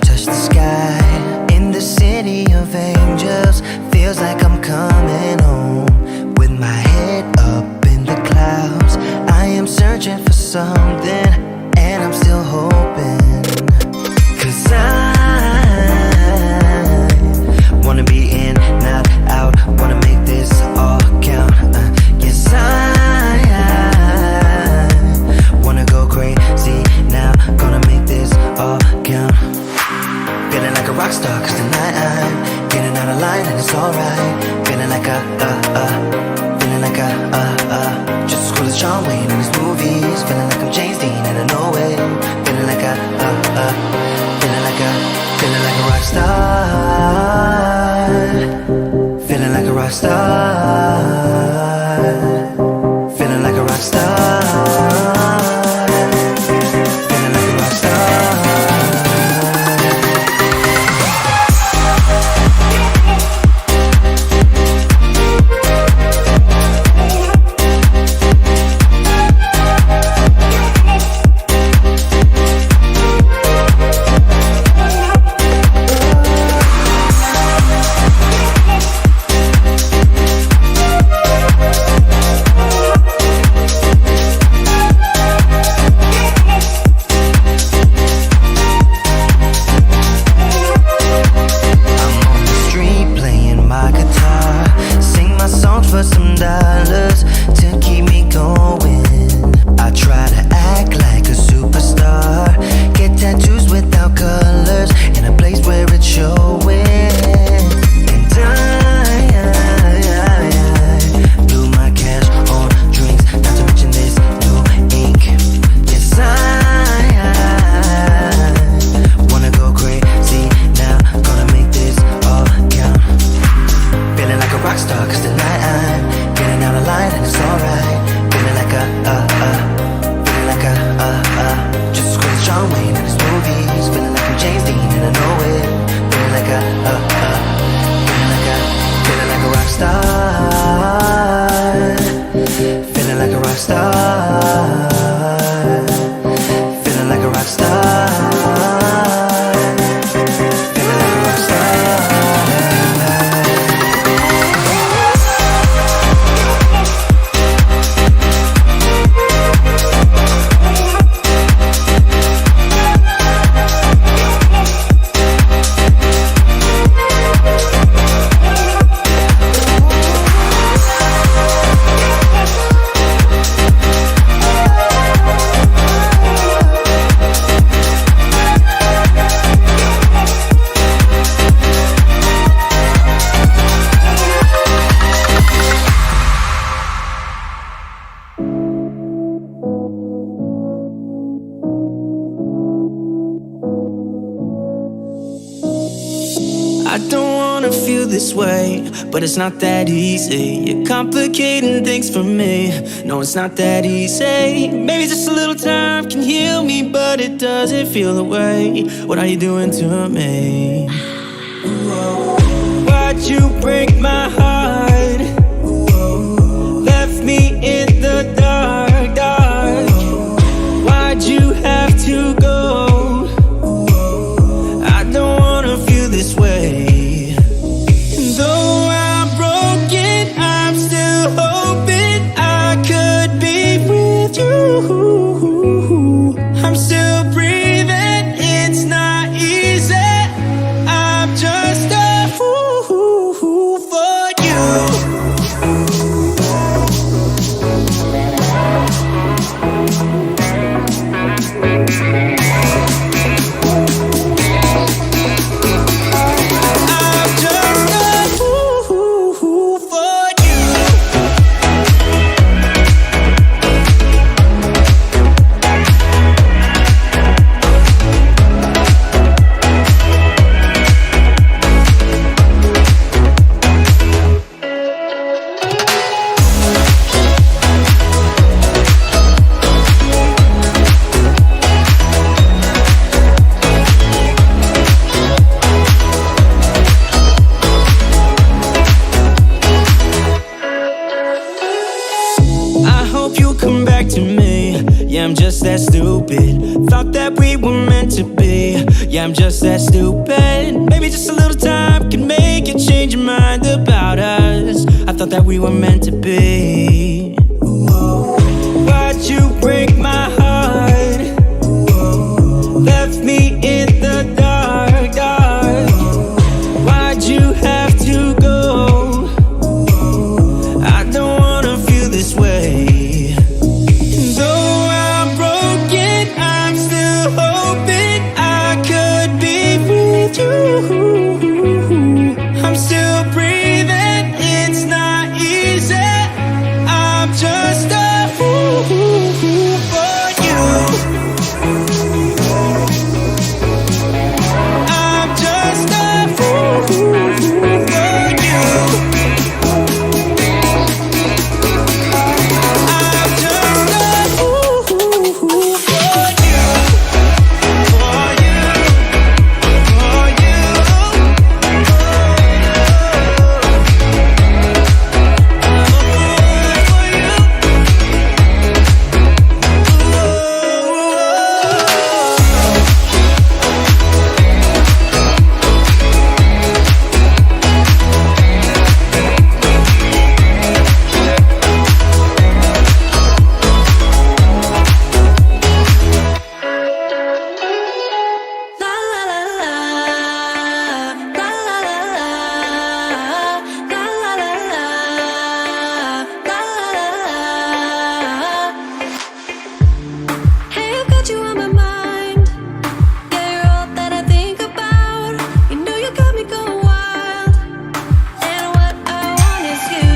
touch the sky. In the city of angels, feels like I'm coming home. With my head up in the clouds, I am searching for something, and I'm still hoping. 'Cause I wanna be in, not out, wanna make this all count. Yes, I wanna go crazy now, gonna make this all count. Feeling like a rock star, 'cause tonight I'm getting out of line and it's alright. Feeling like feeling like just as cool as John Wayne in his movies. Feeling like I'm James Dean and I know it. Feeling like feeling like a rock star. Feeling like a rock star. Feeling like a rock star. Feeling like a rock star. But it's not that easy. You're complicating things for me. No, it's not that easy. Maybe just a little time can heal me, but it doesn't feel the way. What are you doing to me? Why'd you break my heart? Left me in the dark, dark. Why'd you have to go? I don't wanna feel this way. Though I'm broken, I'm still hoping I could be with you. I'm still breathing, it's not easy. I'm just a fool for you. just that stupid. Maybe just a little time can make you change your mind about us. I thought that we were meant to be. Why'd you break my heart? Left me in the dark, dark. Why'd you have to go? I don't wanna feel this way. Though I'm broken, I'm still hoping I could be with you. I'm still breathing, it's not easy. I'm just a fool for you. I'm just a fool for you. I'm just a fool for you. For you. For you. Hey, I've got you on my mind. Yeah, you're all that I think about. You know you got me going wild. And what I want is you.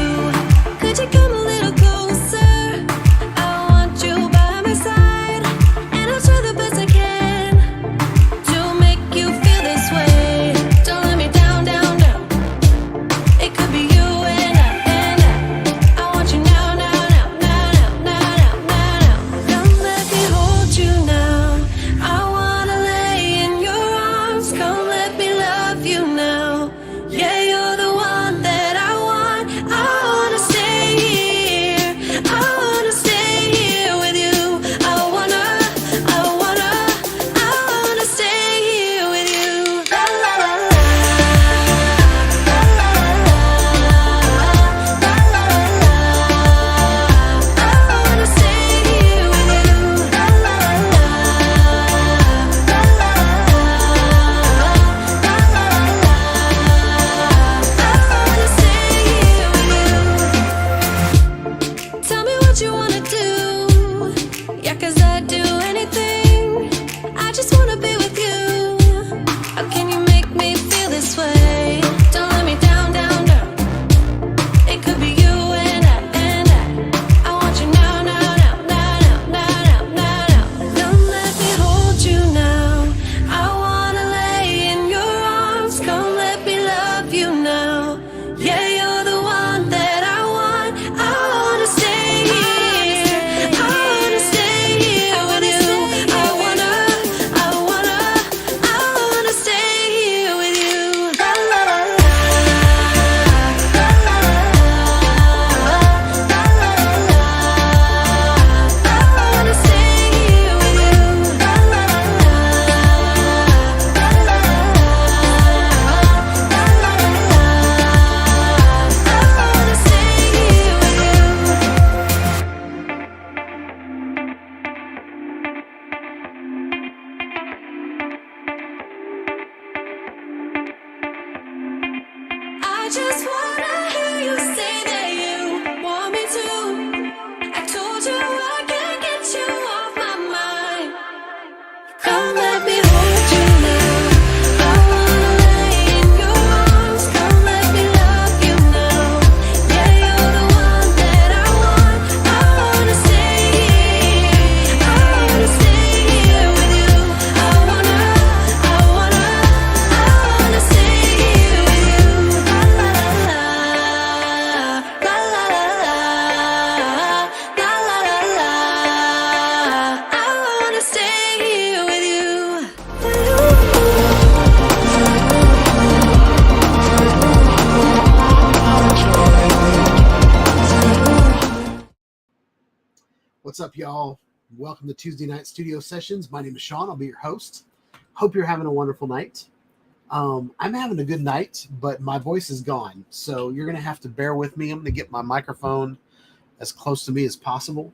Could you come a little closer? I want you by my side. And I'll try the best I can to make you feel this way. Don't let me down, down, down. It could be you and I want you now, now, now, now, now, now, now, now. Come let me hold you now. I wanna lay in your arms. Come let me love you now. Yeah, you're the one that I want. I wanna stay here. I wanna stay here with you. I wanna stay here with you. La la la la. La la la la. La la la la. I wanna stay here with you. La la la la. La la la la. La la la la. I wanna stay here with you. Tell me what you wanna do. Yeah, 'cause I'd do anything. I just wanna be with you. How can you make me feel this way? Don't let me down, down, down. It could be you and I want you now, now, now, now, now, now, now, now. Come let me hold you now. I wanna lay in your arms. Come let me love you now. Yeah, you're the one that I want. I wanna stay here. I wanna stay here with you. I wanna stay here with you. La la la la. La la la la. La la la la. I wanna stay here with you. La la la la. La la la la. La la la la. I wanna stay here with you. I just wanna hear you say that you want me to. I told you I can't get you off my mind. Come let me hold you now. I wanna lay in your arms. Come let me love you now. Yeah, you're the one that I want. I wanna stay here. I wanna stay here with you. I wanna stay here with you. La la la la. La la la la. La la la la. I wanna stay here with you. What's up, y'all? Welcome to Tuesday Night Studio Sessions. My name is Sean. I'll be your host. Hope you're having a wonderful night. I'm having a good night, but my voice is gone. So you're going to have to bear with me. I'm going to get my microphone as close to me as possible.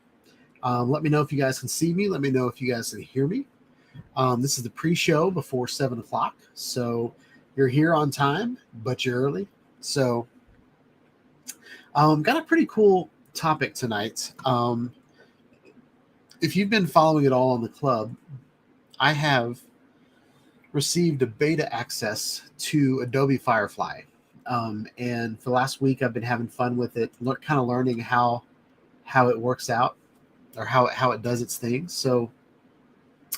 Let me know if you guys can see me. Let me know if you guys can hear me. This is the pre-show before 7 o'clock. So you're here on time, but you're early. So got a pretty cool topic tonight. If you've been following it all on the club, I have received a beta access to Adobe Firefly. And for the last week, I've been having fun with it, kind of learning how it works out or how it does its thing. So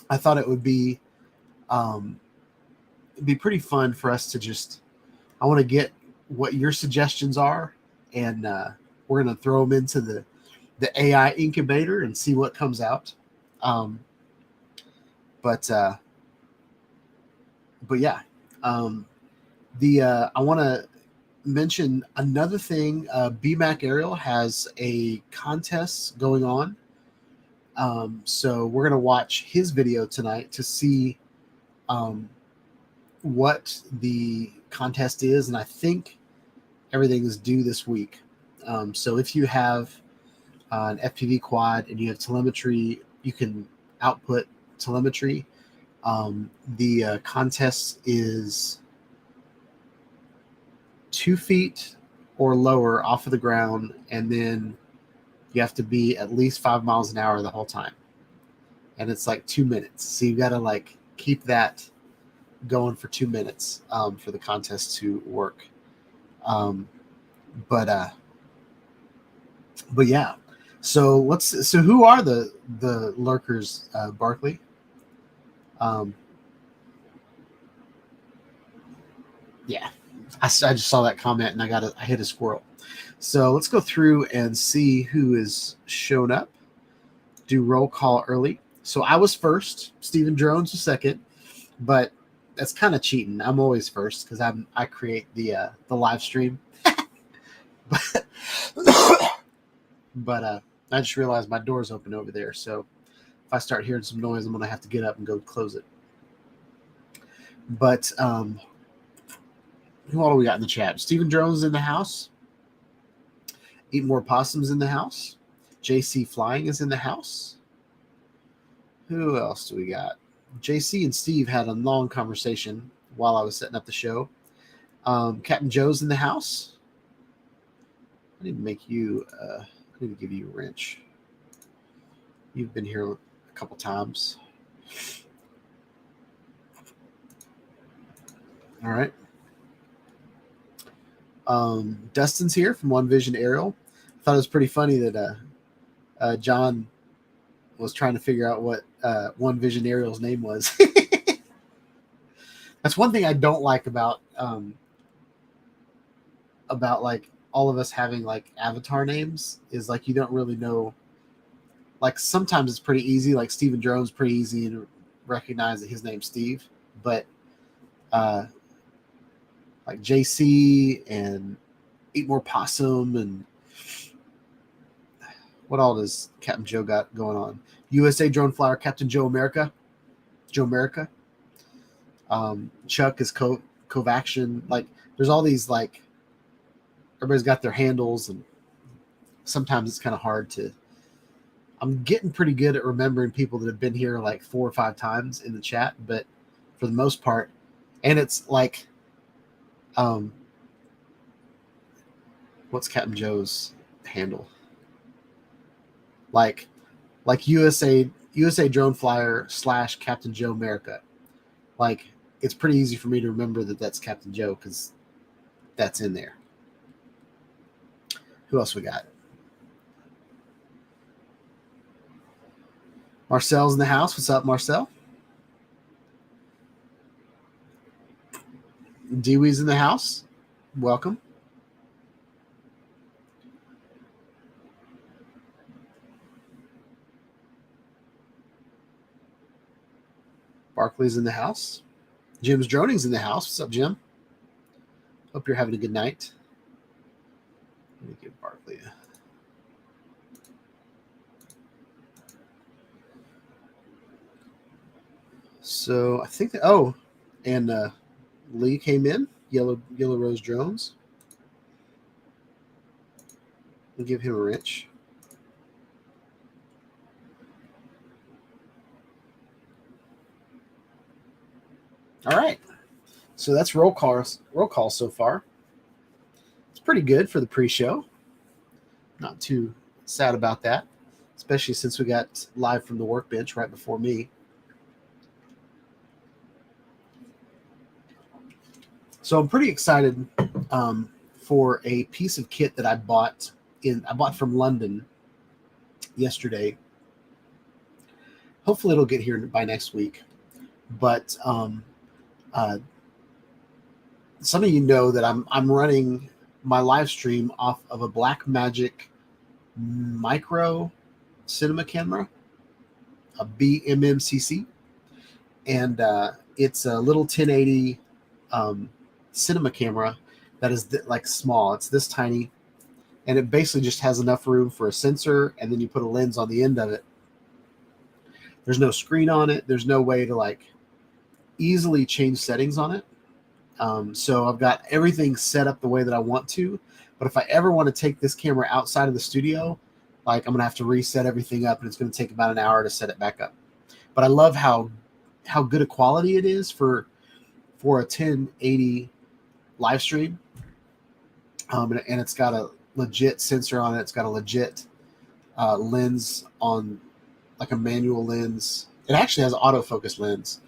I thought it would be pretty fun for us to I want to get what your suggestions are, and we're going to throw them into the AI incubator and see what comes out. But yeah, I want to mention another thing. BMAC Aerial has a contest going on. So we're going to watch his video tonight to see what the contest is. And I think everything is due this week. So if you have an FPV quad and you have telemetry, you can output telemetry. The contest is 2 feet or lower off of the ground, and then you have to be at least 5 miles an hour the whole time, and it's like 2 minutes. So you got to like keep that going for 2 minutes for the contest to work. But yeah. So who are the lurkers, Barkley? Yeah, I just saw that comment and I hit a squirrel. So let's go through and see who is shown up. Do roll call early. So I was first. Stephen Drones was second, but that's kind of cheating. I'm always first because I create the live stream. but I just realized my door's open over there. So if I start hearing some noise, I'm gonna have to get up and go close it. But who all do we got in the chat? Stephen Drones in the house. Eat More Possums in the house. JC Flying is in the house. Who else do we got? JC and Steve had a long conversation while I was setting up the show. Captain Joe's in the house. I need to make you. I need to give you a wrench. You've been here a couple times. All right. Dustin's here from One Vision Aerial. I thought it was pretty funny that John was trying to figure out what One Vision Aerial's name was. That's one thing I don't like about like all of us having like avatar names is like you don't really know. Like sometimes it's pretty easy. Like Steven Drone's pretty easy to recognize that his name's Steve, but like JC and Eat More Possum and what all does Captain Joe got going on? USA Drone Flyer, Captain Joe America. Chuck is Covaction. Like there's all these like everybody's got their handles, and sometimes it's kind of hard to. I'm getting pretty good at remembering people that have been here like 4 or 5 times in the chat, but for the most part, and it's like what's Captain Joe's handle? Like USA Drone Flyer / Captain Joe America. Like it's pretty easy for me to remember that that's Captain Joe because that's in there. Who else we got? Marcel's in the house. What's up, Marcel? Dewey's in the house. Welcome. Barkley's in the house. Jim's Droning's in the house. What's up, Jim? Hope you're having a good night. Let me give Barkley a... So I think that, oh, and Lee came in, Yellow Rose Drones. We'll give him a wrench. All right. So that's roll call so far. It's pretty good for the pre-show. Not too sad about that, especially since we got live from the workbench right before me. So I'm pretty excited for a piece of kit that I bought from London yesterday. Hopefully it'll get here by next week. But some of you know that I'm running my live stream off of a Blackmagic micro cinema camera, a BMMCC, and it's a little 1080 cinema camera that is like small. It's this tiny, and it basically just has enough room for a sensor, and then you put a lens on the end of it. There's no screen on it. There's no way to like easily change settings on it. So I've got everything set up the way that I want to, but if I ever want to take this camera outside of the studio, like I'm gonna have to reset everything up, and it's gonna take about an hour to set it back up. But I love how good a quality it is for a 1080 live stream, and it's got a legit sensor on it. It's got a legit lens on, like a manual lens. It actually has an autofocus lens,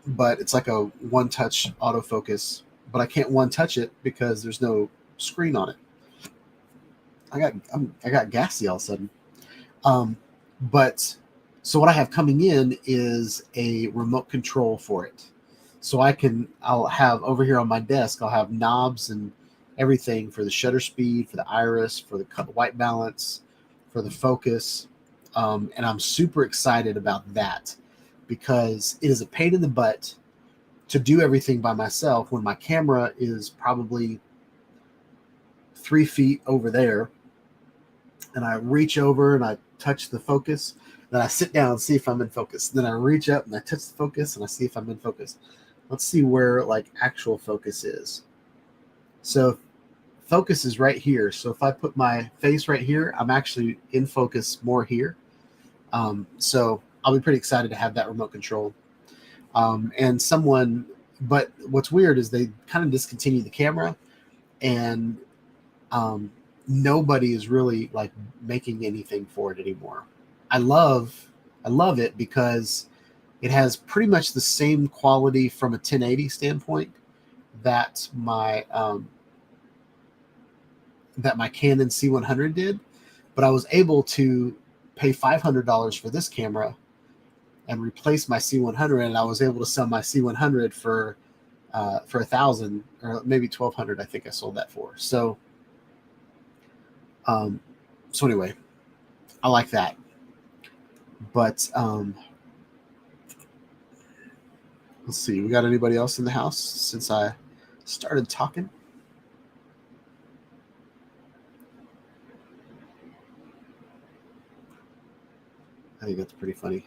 but it's like a one-touch autofocus. But I can't one-touch it because there's no screen on it. I got gassy all of a sudden. But so what I have coming in is a remote control for it. So I'll have over here on my desk, I'll have knobs and everything for the shutter speed, for the iris, for the white balance, for the focus. And I'm super excited about that because it is a pain in the butt to do everything by myself when my camera is probably 3 feet over there. And I reach over and I touch the focus. Then I sit down and see if I'm in focus. Then I reach up and I touch the focus and I see if I'm in focus. Let's see where like actual focus is. So focus is right here. So if I put my face right here, I'm actually in focus more here. So I'll be pretty excited to have that remote control. But what's weird is they kind of discontinued the camera, and nobody is really like making anything for it anymore. I love it because it has pretty much the same quality from a 1080 standpoint that my Canon C100 did, but I was able to pay $500 for this camera and replace my C100, and I was able to sell my C100 for $1,000 or maybe $1,200. I think I sold that for. So anyway, I like that. But let's see, we got anybody else in the house since I started talking? I think that's pretty funny.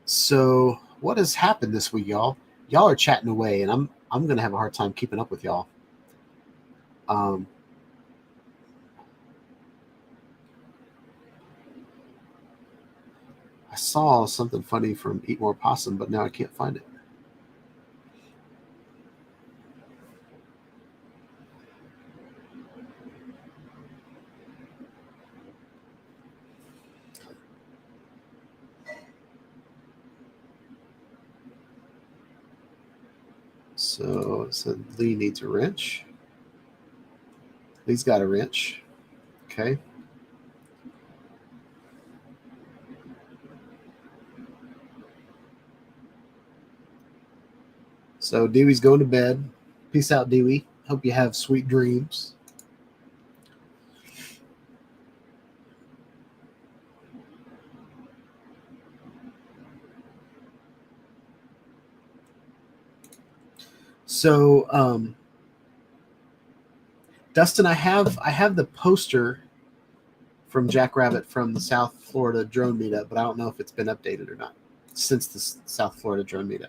So what has happened this week, y'all? Y'all are chatting away, and I'm gonna have a hard time keeping up with y'all. I saw something funny from Eat More Possum, but now I can't find it. So it said Lee needs a wrench. Lee's got a wrench. Okay. So Dewey's going to bed. Peace out, Dewey. Hope you have sweet dreams. So Dustin, I have the poster from Jackrabbit from the South Florida drone meetup, but I don't know if it's been updated or not since the South Florida drone meetup.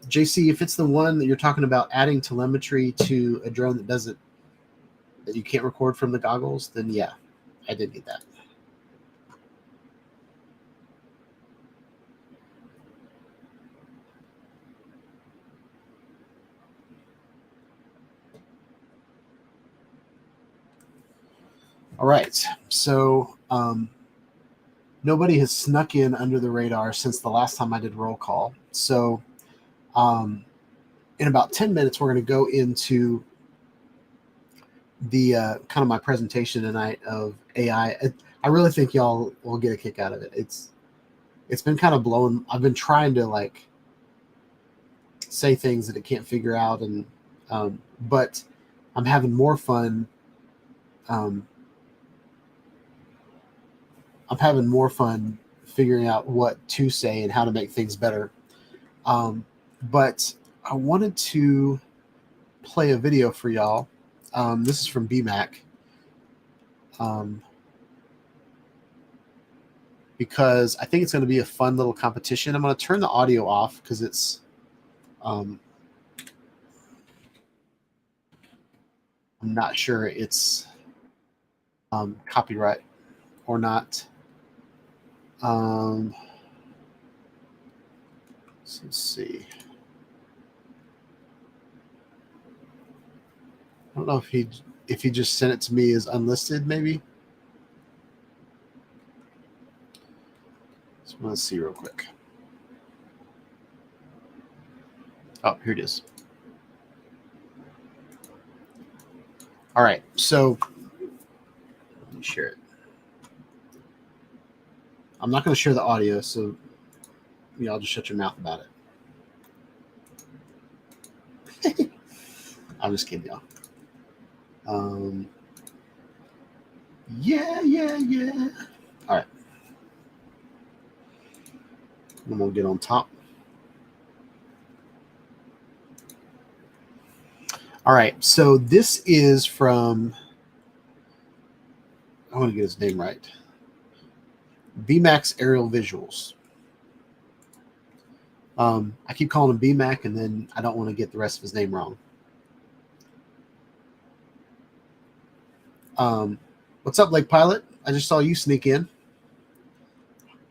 JC, if it's the one that you're talking about adding telemetry to a drone that you can't record from the goggles, then yeah, I did need that. All right, so nobody has snuck in under the radar since the last time I did roll call. So in about 10 minutes, we're going to go into the kind of my presentation tonight of AI. I really think y'all will get a kick out of it. It's been kind of blowing. I've been trying to like say things that it can't figure out, and but I'm having more fun. I'm having more fun figuring out what to say and how to make things better. But I wanted to play a video for y'all. This is from BMAC. Because I think it's going to be a fun little competition. I'm going to turn the audio off because it's I'm not sure it's copyright or not. Let's see. I don't know if he just sent it to me as unlisted, maybe. So let's see real quick. Oh, here it is. All right, so let me share it. I'm not going to share the audio, so y'all just shut your mouth about it. I'm just kidding, y'all. Yeah. All right. I'm going to get on top. All right, so this is from, I want to get his name right, BMAC's Aerial Visuals. I keep calling him BMAC, and then I don't want to get the rest of his name wrong. What's up, Lake Pilot? I just saw you sneak in.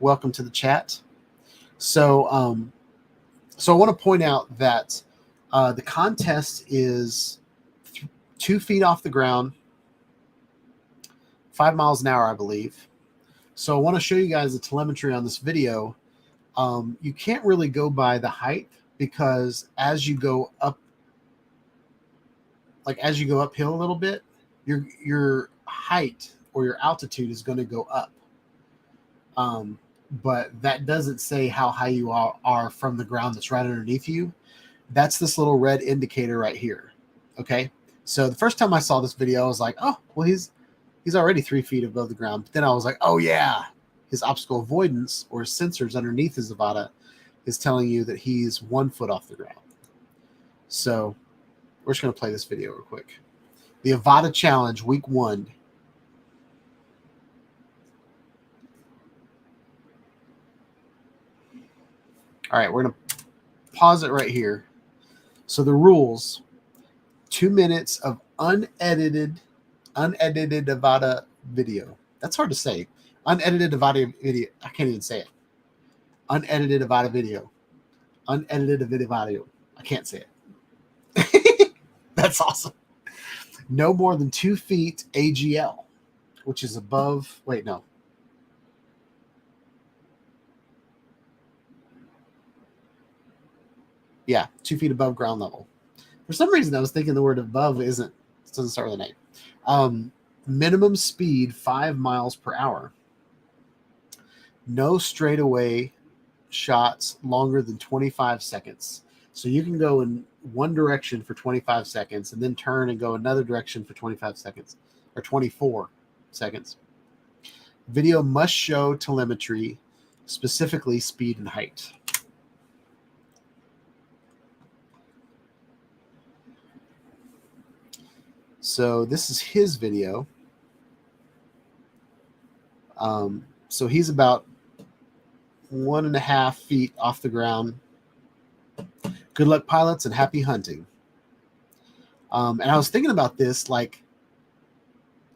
Welcome to the chat. So I want to point out that the contest is 2 feet off the ground, 5 miles an hour, I believe. So I want to show you guys the telemetry on this video. You can't really go by the height because as you go up, as you go uphill a little bit, your height or your altitude is going to go up. But that doesn't say how high you are from the ground that's right underneath you. That's this little red indicator right here. Okay. So the first time I saw this video, I was like, oh, well, he's already 3 feet above the ground. But then I was like, oh yeah, his obstacle avoidance or his sensors underneath his Avata is telling you that he's 1 foot off the ground. So we're just going to play this video real quick. The Avata Challenge, week 1. All right, we're going to pause it right here. So the rules, 2 minutes of unedited Avata video. That's hard to say. Unedited Avata video. I can't even say it. Unedited Avata video. Unedited video. I can't say it. That's awesome. No more than 2 feet AGL, which is above. Wait, no. Yeah, 2 feet above ground level. For some reason, I was thinking the word above doesn't start with an A. Minimum speed 5 miles per hour. No straightaway shots longer than 25 seconds. So you can go in one direction for 25 seconds and then turn and go another direction for 25 seconds or 24 seconds. Video must show telemetry specifically speed and height. So this is his video. So he's about 1.5 feet off the ground. Good luck, pilots, and happy hunting. And I was thinking about this, like,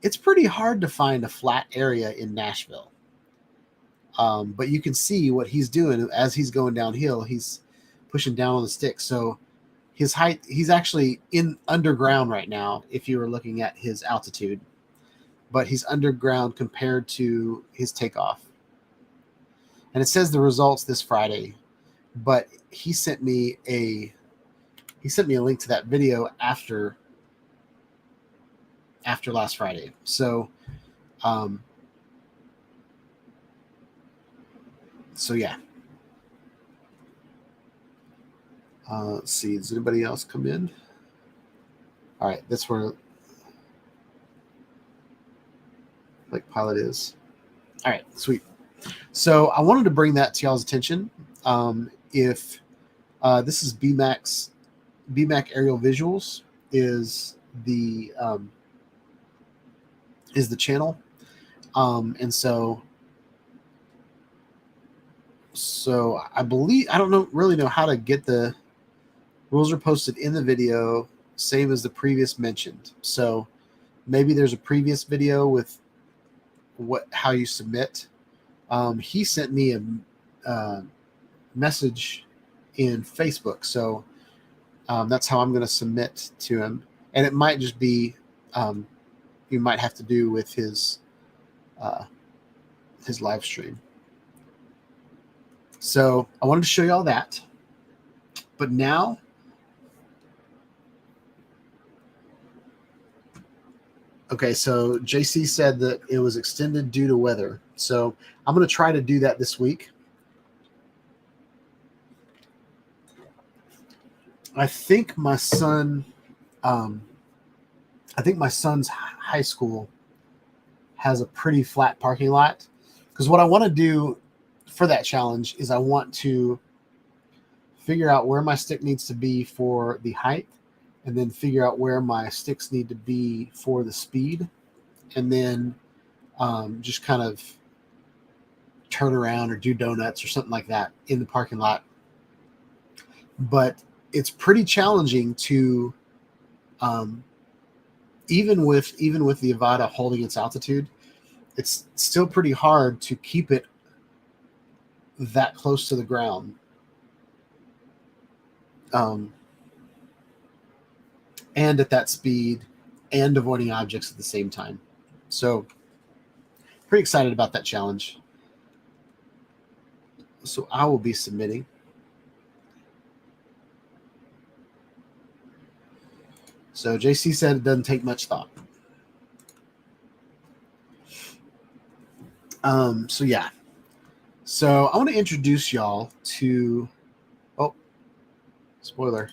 it's pretty hard to find a flat area in Nashville. But you can see what he's doing as he's going downhill. He's pushing down on the stick. So his height, he's actually in underground right now if you were looking at his altitude. But he's underground compared to his takeoff. And it says the results this Friday. But he sent me a link to that video after last Friday. So yeah. Let's see. Does anybody else come in? All right, that's where like pilot is. All right, sweet. So I wanted to bring that to y'all's attention. If this is BMAC Aerial Visuals is the channel, and so I believe, I don't really know how to get the rules are posted in the video, same as the previous mentioned. So maybe there's a previous video with how you submit. He sent me a message in Facebook, so that's how I'm going to submit to him. And it might just be you might have to do with his live stream. So I wanted to show you all that, but now okay, so JC said that it was extended due to weather. So I'm going to try to do that this week. I think my son's high school has a pretty flat parking lot, because what I want to do for that challenge is I want to figure out where my stick needs to be for the height, and then figure out where my sticks need to be for the speed, and then just kind of turn around or do donuts or something like that in the parking lot. But it's pretty challenging to, even with the Avata holding its altitude, it's still pretty hard to keep it that close to the ground. And at that speed, and avoiding objects at the same time. So pretty excited about that challenge. So I will be submitting. So JC said it doesn't take much thought. So yeah. So I want to introduce y'all to, oh, spoiler.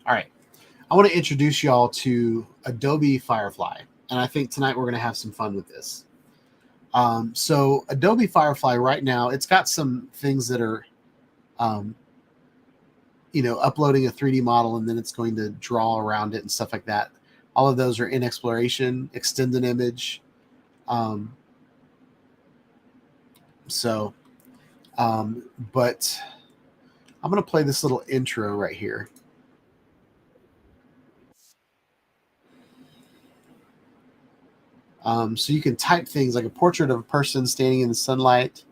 All right. I want to introduce y'all to Adobe Firefly. And I think tonight we're going to have some fun with this. So Adobe Firefly right now, it's got some things that are, uploading a 3D model and then it's going to draw around it and stuff like that. All of those are in exploration, extend an image. But I'm going to play this little intro right here. So you can type things like a portrait of a person standing in the sunlight.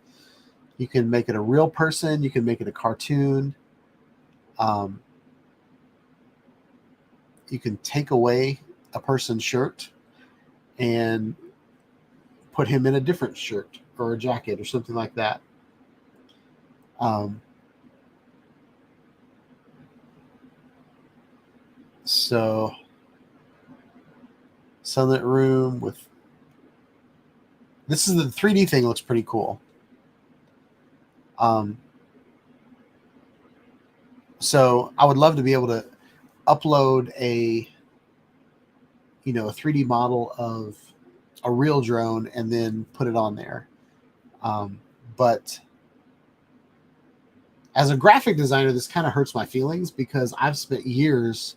You can make it a real person. You can make it a cartoon. You can take away a person's shirt and put him in a different shirt or a jacket or something like that. So sunlit room with, this is the 3D thing, looks pretty cool. So I would love to be able to upload a 3D model of a real drone and then put it on there. But as a graphic designer, this kind of hurts my feelings because I've spent years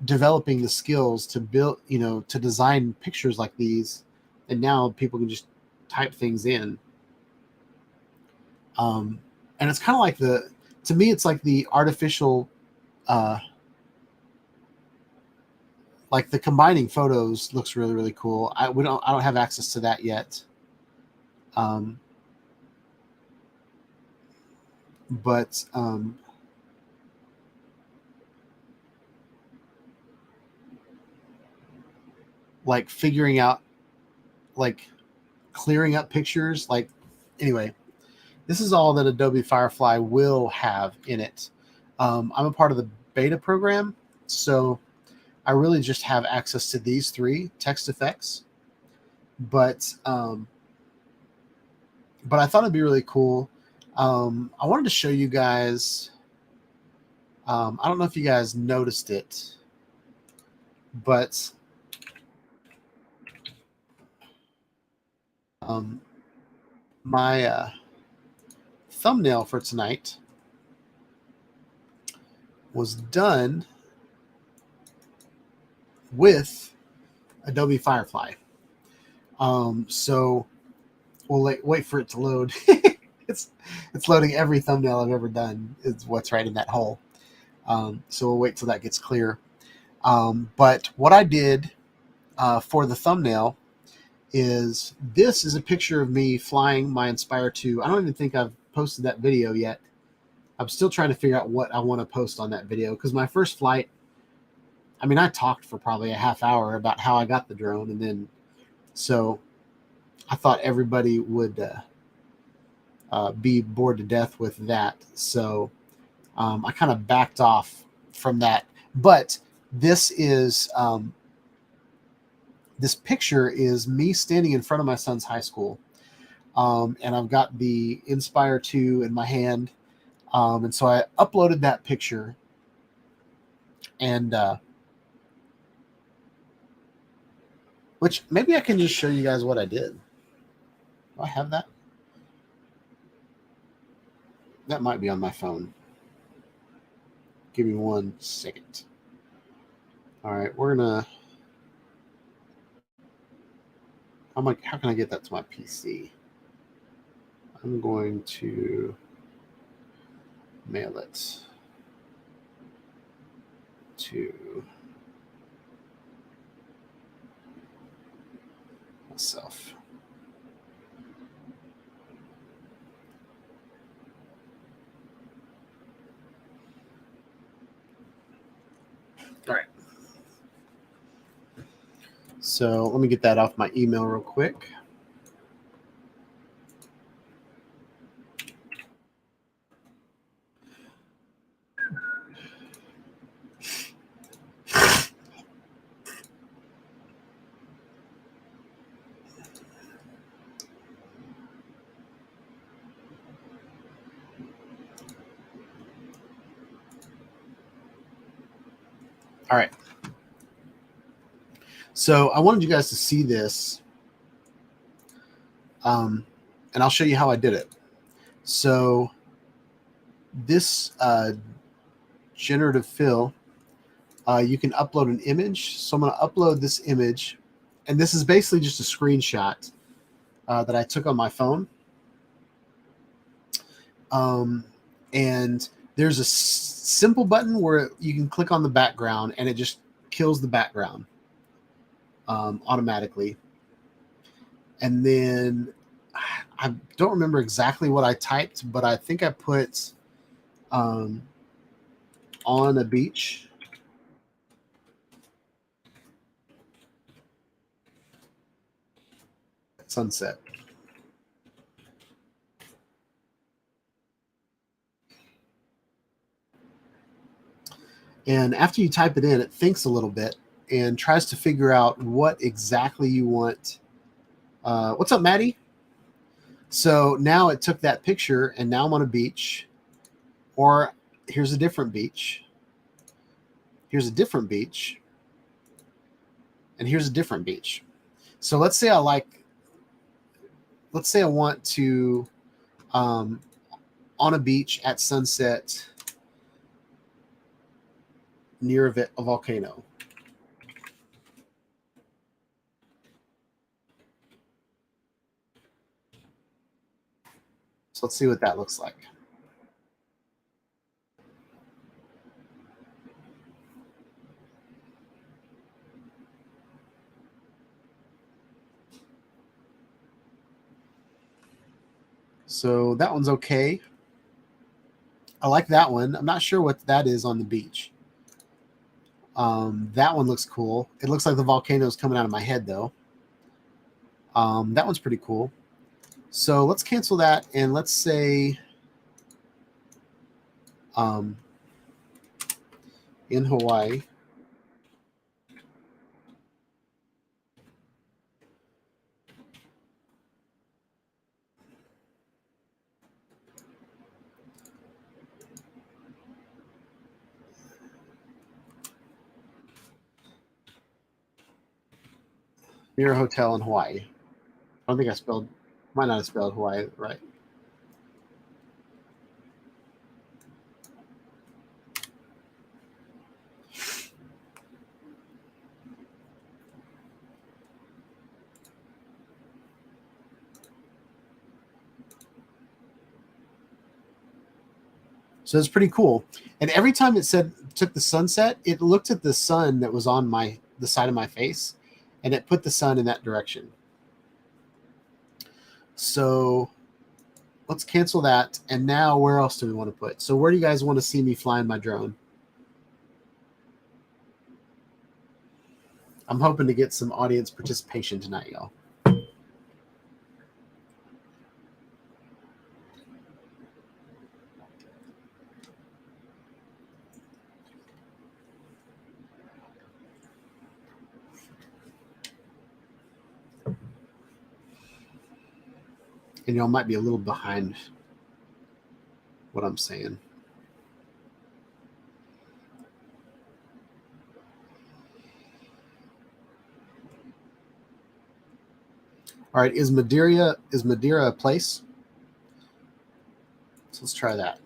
developing the skills to build, to design pictures like these, and now people can just type things in. And it's kind of like to me, it's like the artificial, like the combining photos looks really, really cool. I don't have access to that yet. But like figuring out, like clearing up pictures, like, anyway, this is all that Adobe Firefly will have in it. I'm a part of the beta program, so I really just have access to these 3 text effects. But I thought it'd be really cool. I wanted to show you guys. I don't know if you guys noticed it, but my thumbnail for tonight was done with Adobe Firefly. So we'll wait for it to load. It's loading every thumbnail I've ever done is what's right in that hole. So we'll wait till that gets clear. But what I did for the thumbnail is, this is a picture of me flying my Inspire 2. I don't even think I've posted that video yet. I'm still trying to figure out what I want to post on that video, because my first flight, I mean, I talked for probably a half hour about how I got the drone, and then so I thought everybody would be bored to death with that. So I kind of backed off from that. But this is this picture is me standing in front of my son's high school, and I've got the Inspire 2 in my hand, and so I uploaded that picture, and which maybe I can just show you guys what I did. Do I have that? That might be on my phone. Give me 1 second. All right, we're gonna. How can I get that to my PC? I'm going to mail it to myself. All right. So let me get that off my email real quick. All right. So I wanted you guys to see this, and I'll show you how I did it. So this generative fill, you can upload an image. So I'm going to upload this image, and this is basically just a screenshot that I took on my phone. And there's a simple button where you can click on the background, and it just kills the background automatically. And then I don't remember exactly what I typed, but I think I put on a beach. Sunset. And after you type it in, it thinks a little bit and tries to figure out what exactly you want. What's up, Maddie? So now it took that picture, and now I'm on a beach. Or here's a different beach. Here's a different beach. And here's a different beach. So let's say I want to, on a beach at sunset near a volcano. So let's see what that looks like. So that one's okay. I like that one. I'm not sure what that is on the beach. That one looks cool. It looks like the volcano is coming out of my head, though. That one's pretty cool. So let's cancel that, and let's say in Hawaii. Near a hotel in Hawaii. I don't think might not have spelled Hawaii right. So it's pretty cool. And every time it said took the sunset, it looked at the sun that was on the side of my face, and it put the sun in that direction. So let's cancel that. And now where else do we want to put? So where do you guys want to see me flying my drone? I'm hoping to get some audience participation tonight, y'all. And y'all might be a little behind what I'm saying. All right, is Madeira a place? So let's try that.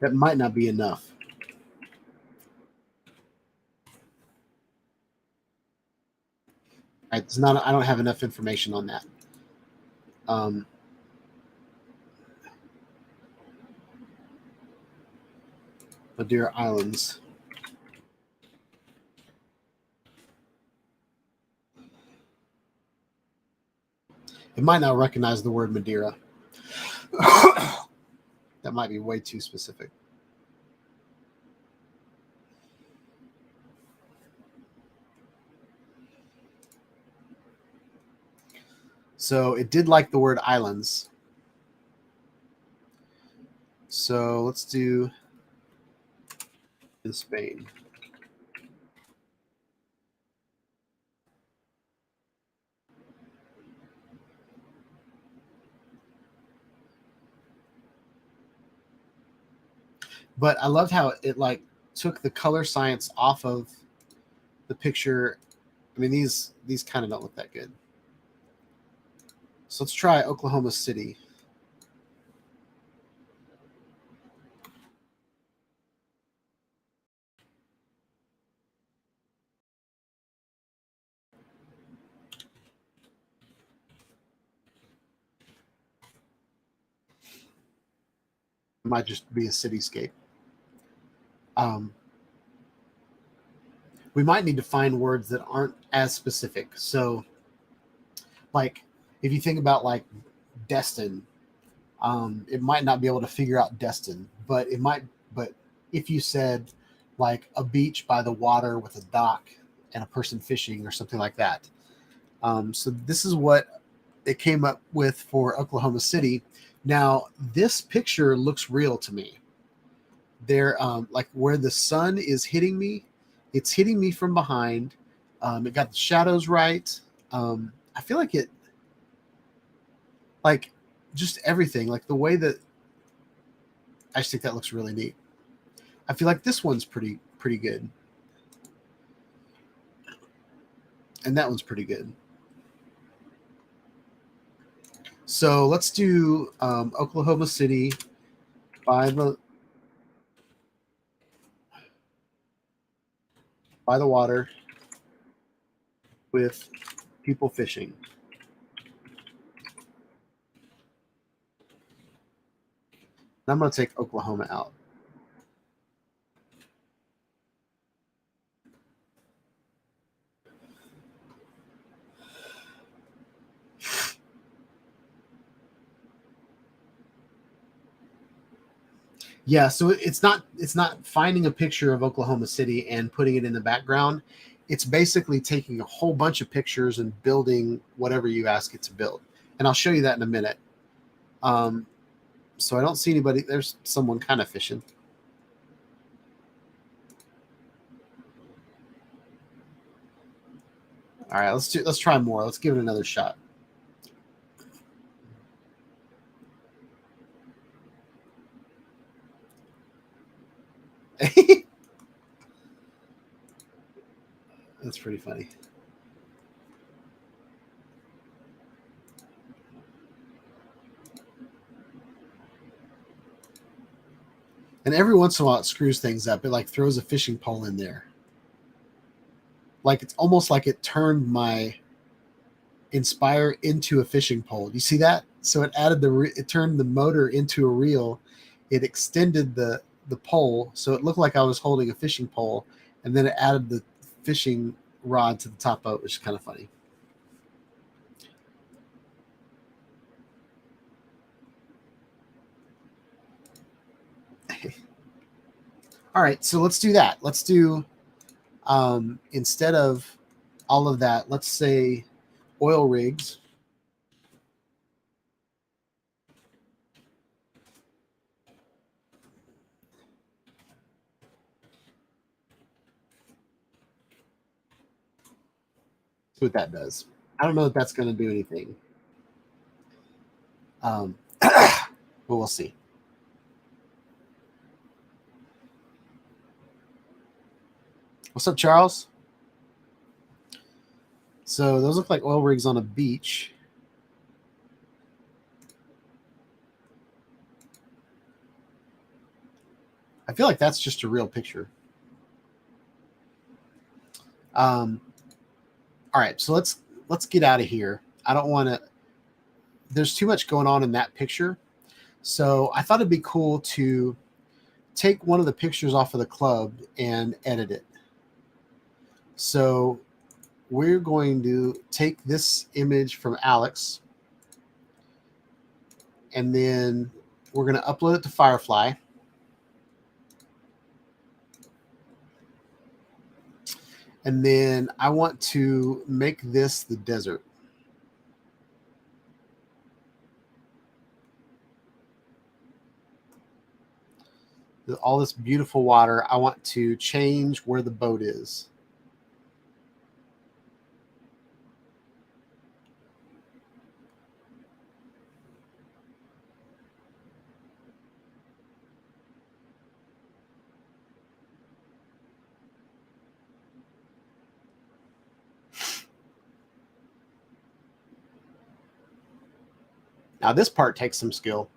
That might not be enough. It's not. I don't have enough information on that. Madeira Islands. It might not recognize the word Madeira. That might be way too specific. So it did like the word islands. So let's do in Spain. But I loved how it like took the color science off of the picture. I mean, these kind of don't look that good. So let's try Oklahoma City. It might just be a cityscape. We might need to find words that aren't as specific. So, like, if you think about like destin, it might not be able to figure out destin, but it might. But if you said like a beach by the water with a dock and a person fishing or something like that, so this is what it came up with for Oklahoma City. Now, this picture looks real to me. There, like where the sun is hitting me, it's hitting me from behind. It got the shadows right. I feel like it, like just everything, like the way that I just think that looks really neat. I feel like this one's pretty good. And that one's pretty good. So let's do Oklahoma City by the water with people fishing. And I'm going to take Oklahoma out. Yeah, so it's not finding a picture of Oklahoma City and putting it in the background. It's basically taking a whole bunch of pictures and building whatever you ask it to build. And I'll show you that in a minute. So I don't see anybody. There's someone kind of fishing. All right, let's try more. Let's give it another shot. That's pretty funny. And every once in a while it screws things up. It like throws a fishing pole in there. Like it's almost like it turned my Inspire into a fishing pole. You see that? So it added it turned the motor into a reel. It extended the pole, so it looked like I was holding a fishing pole, and then it added the fishing rod to the top of it, which is kind of funny. All right, so let's do that. Let's do instead of all of that, let's say oil rigs. See what that does. I don't know if that's going to do anything. But we'll see. What's up, Charles? So those look like oil rigs on a beach. I feel like that's just a real picture. All right, so let's get out of here. I don't want to. There's too much going on in that picture, so I thought it'd be cool to take one of the pictures off of the club and edit it. So we're going to take this image from Alex, and then we're going to upload it to Firefly. And then I want to make this the desert. All this beautiful water. I want to change where the boat is. Now this part takes some skill.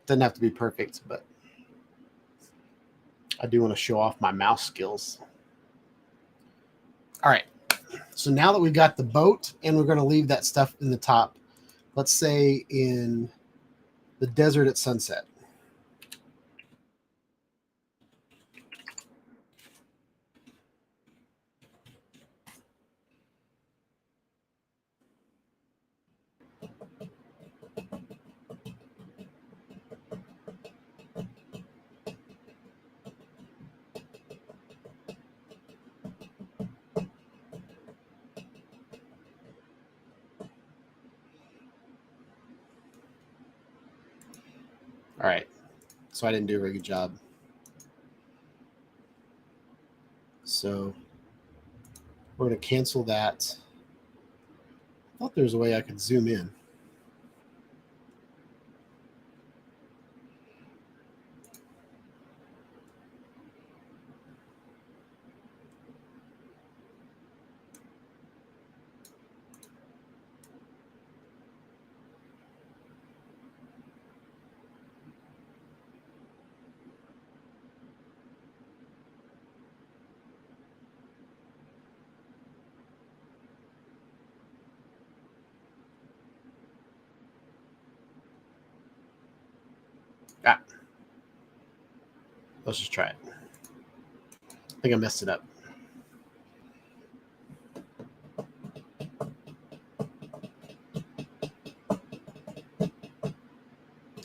Doesn't have to be perfect, but I do want to show off my mouse skills. All right. So now that we got the boat and we're going to leave that stuff in the top, let's say in the desert at sunset. All right, so I didn't do a very good job. So we're going to cancel that. I thought there was a way I could zoom in. Ah, let's just try it. I think I messed it up.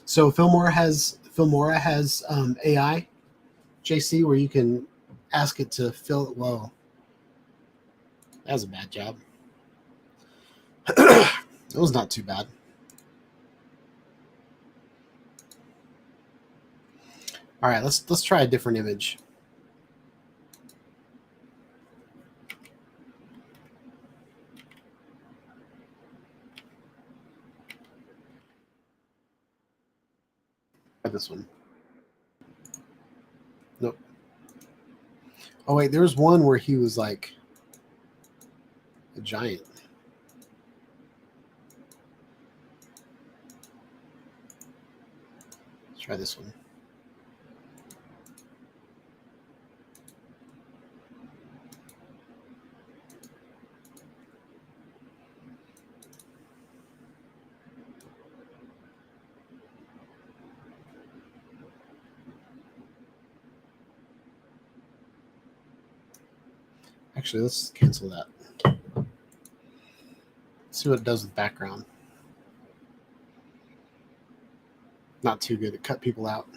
So Filmora has AI, JC, where you can ask it to fill it. Whoa, that was a bad job. It was not too bad. All right, let's try a different image. Try this one. Nope. Oh wait, there was one where he was like a giant. Let's try this one. Actually, let's cancel that. See what it does with background. Not too good. It cut people out.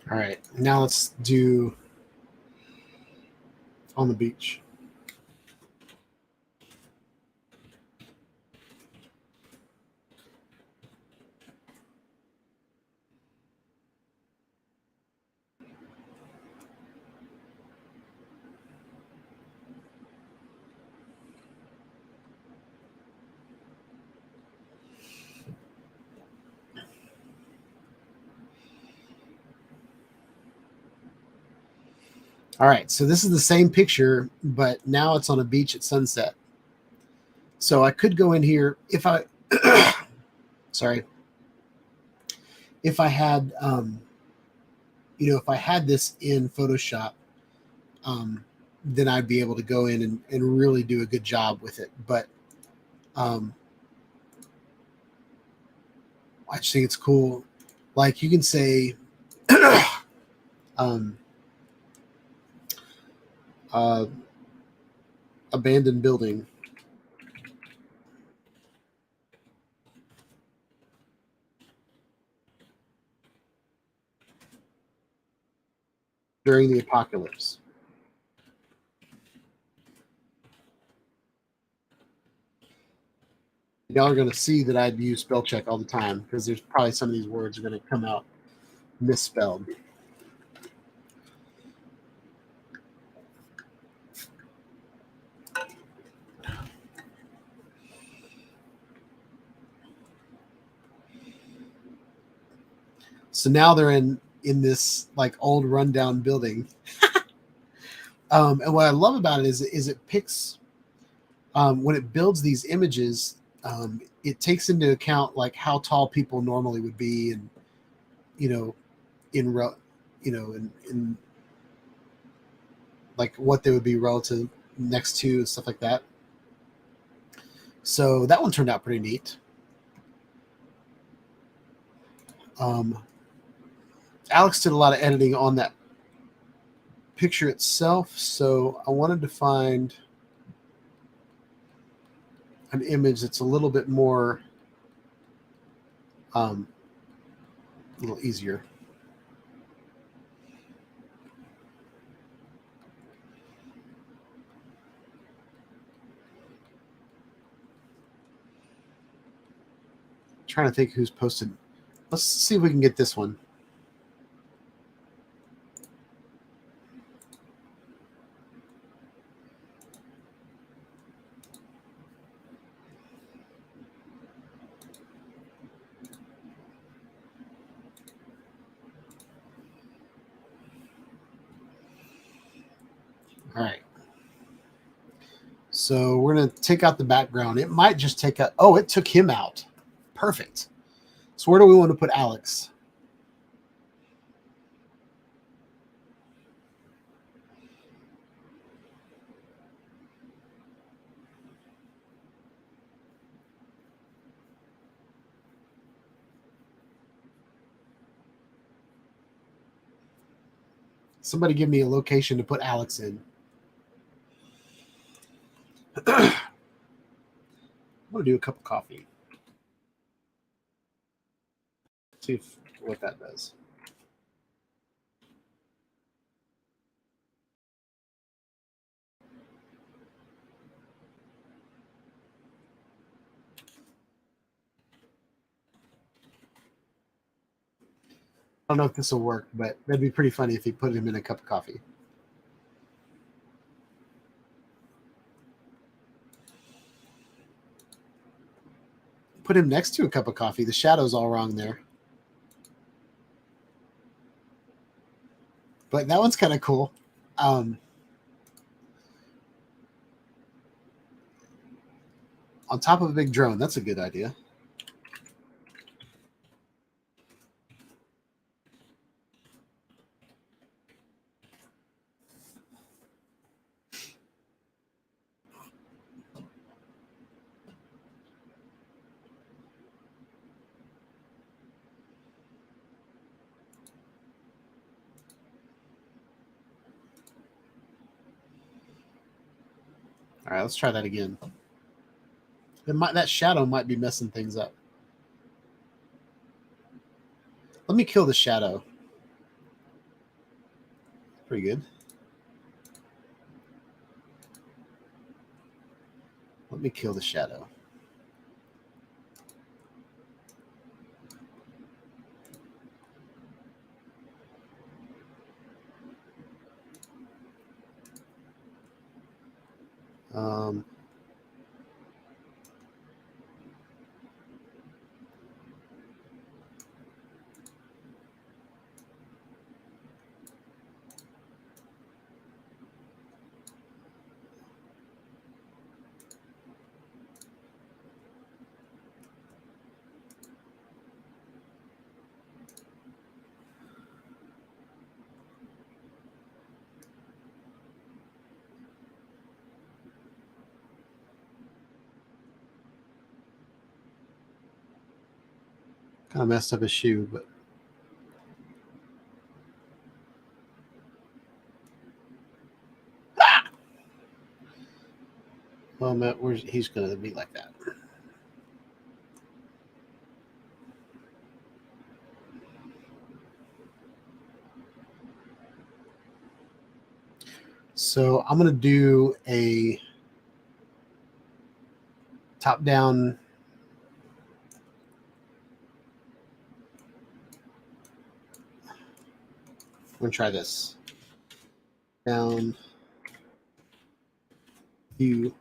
All right, now let's do on the beach. All right, so this is the same picture, but now it's on a beach at sunset. So I could go in here if I, sorry, if I had, if I had this in Photoshop, then I'd be able to go in and really do a good job with it. But I just think it's cool. Like you can say, abandoned building. During the apocalypse. Y'all are going to see that I'd use spell check all the time because there's probably some of these words are going to come out misspelled. So now they're in this like old rundown building. And what I love about it is it picks when it builds these images, it takes into account like how tall people normally would be, and in like what they would be relative next to and stuff like that. So that one turned out pretty neat. Alex did a lot of editing on that picture itself, so I wanted to find an image that's a little bit more, a little easier. Trying to think who's posted. Let's see if we can get this one. All right. So we're going to take out the background. It might just take out. Oh, it took him out. Perfect. So where do we want to put Alex? Somebody give me a location to put Alex in. I'm going to do a cup of coffee. See what that does. I don't know if this will work, but that'd be pretty funny if he put him in a cup of coffee. Put him next to a cup of coffee. The shadow's all wrong there. But that one's kind of cool. On top of a big drone. That's a good idea. All right, let's try that again. That shadow might be messing things up. Let me kill the shadow. Pretty good. Let me kill the shadow. Kind of messed up his shoe, but well, Matt, he's going to be like that. So I'm going to do a top-down. I'm going to try this. Down view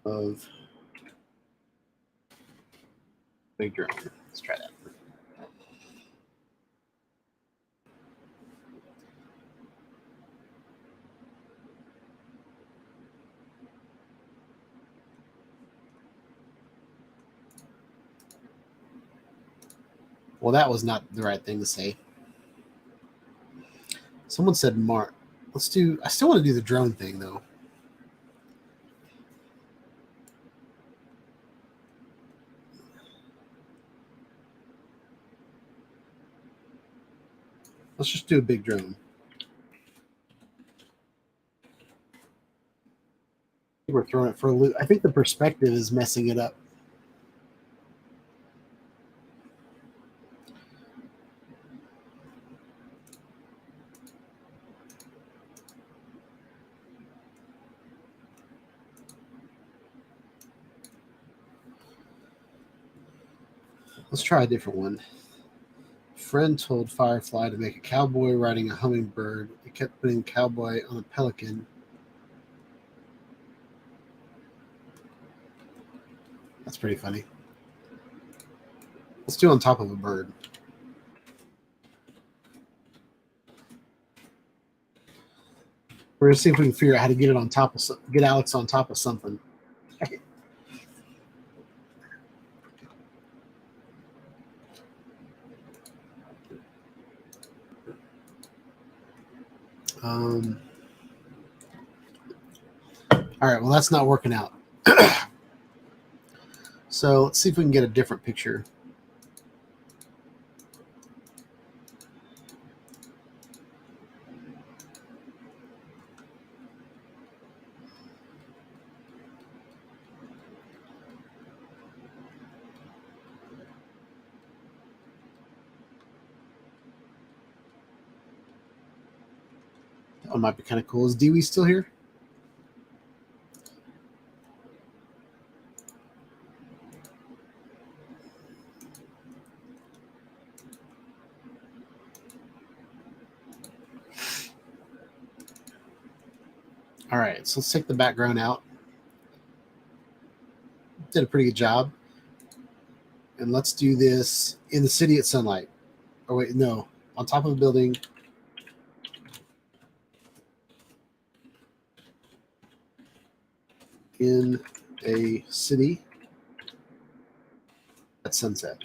of big drone. Let's try that. Well, that was not the right thing to say. Someone said Mark. Let's do. I still want to do the drone thing though. Let's just do a big drone. We're throwing it for a loop. I think the perspective is messing it up. Let's try a different one. Friend told Firefly to make a cowboy riding a hummingbird. It kept putting cowboy on a pelican. That's pretty funny. Let's do on top of a bird. We're gonna see if we can figure out how to get it on top of get Alex on top of something. All right, well, that's not working out. So let's see if we can get a different picture. That one might be kind of cool. Is Dewey still here? All right, so let's take the background out. Did a pretty good job. And let's do this in the city at sunlight. Oh, wait, no. On top of a building. In a city at sunset.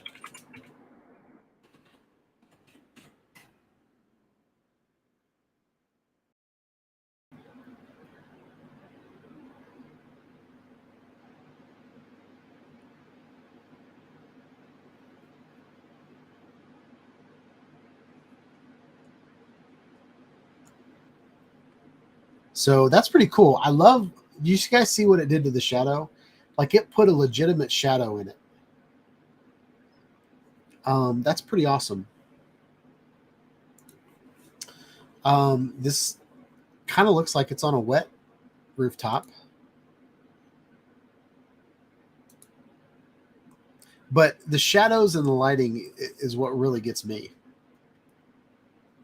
So that's pretty cool. I love, you guys see what it did to the shadow? Like it put a legitimate shadow in it. That's pretty awesome. This kind of looks like it's on a wet rooftop. But the shadows and the lighting is what really gets me.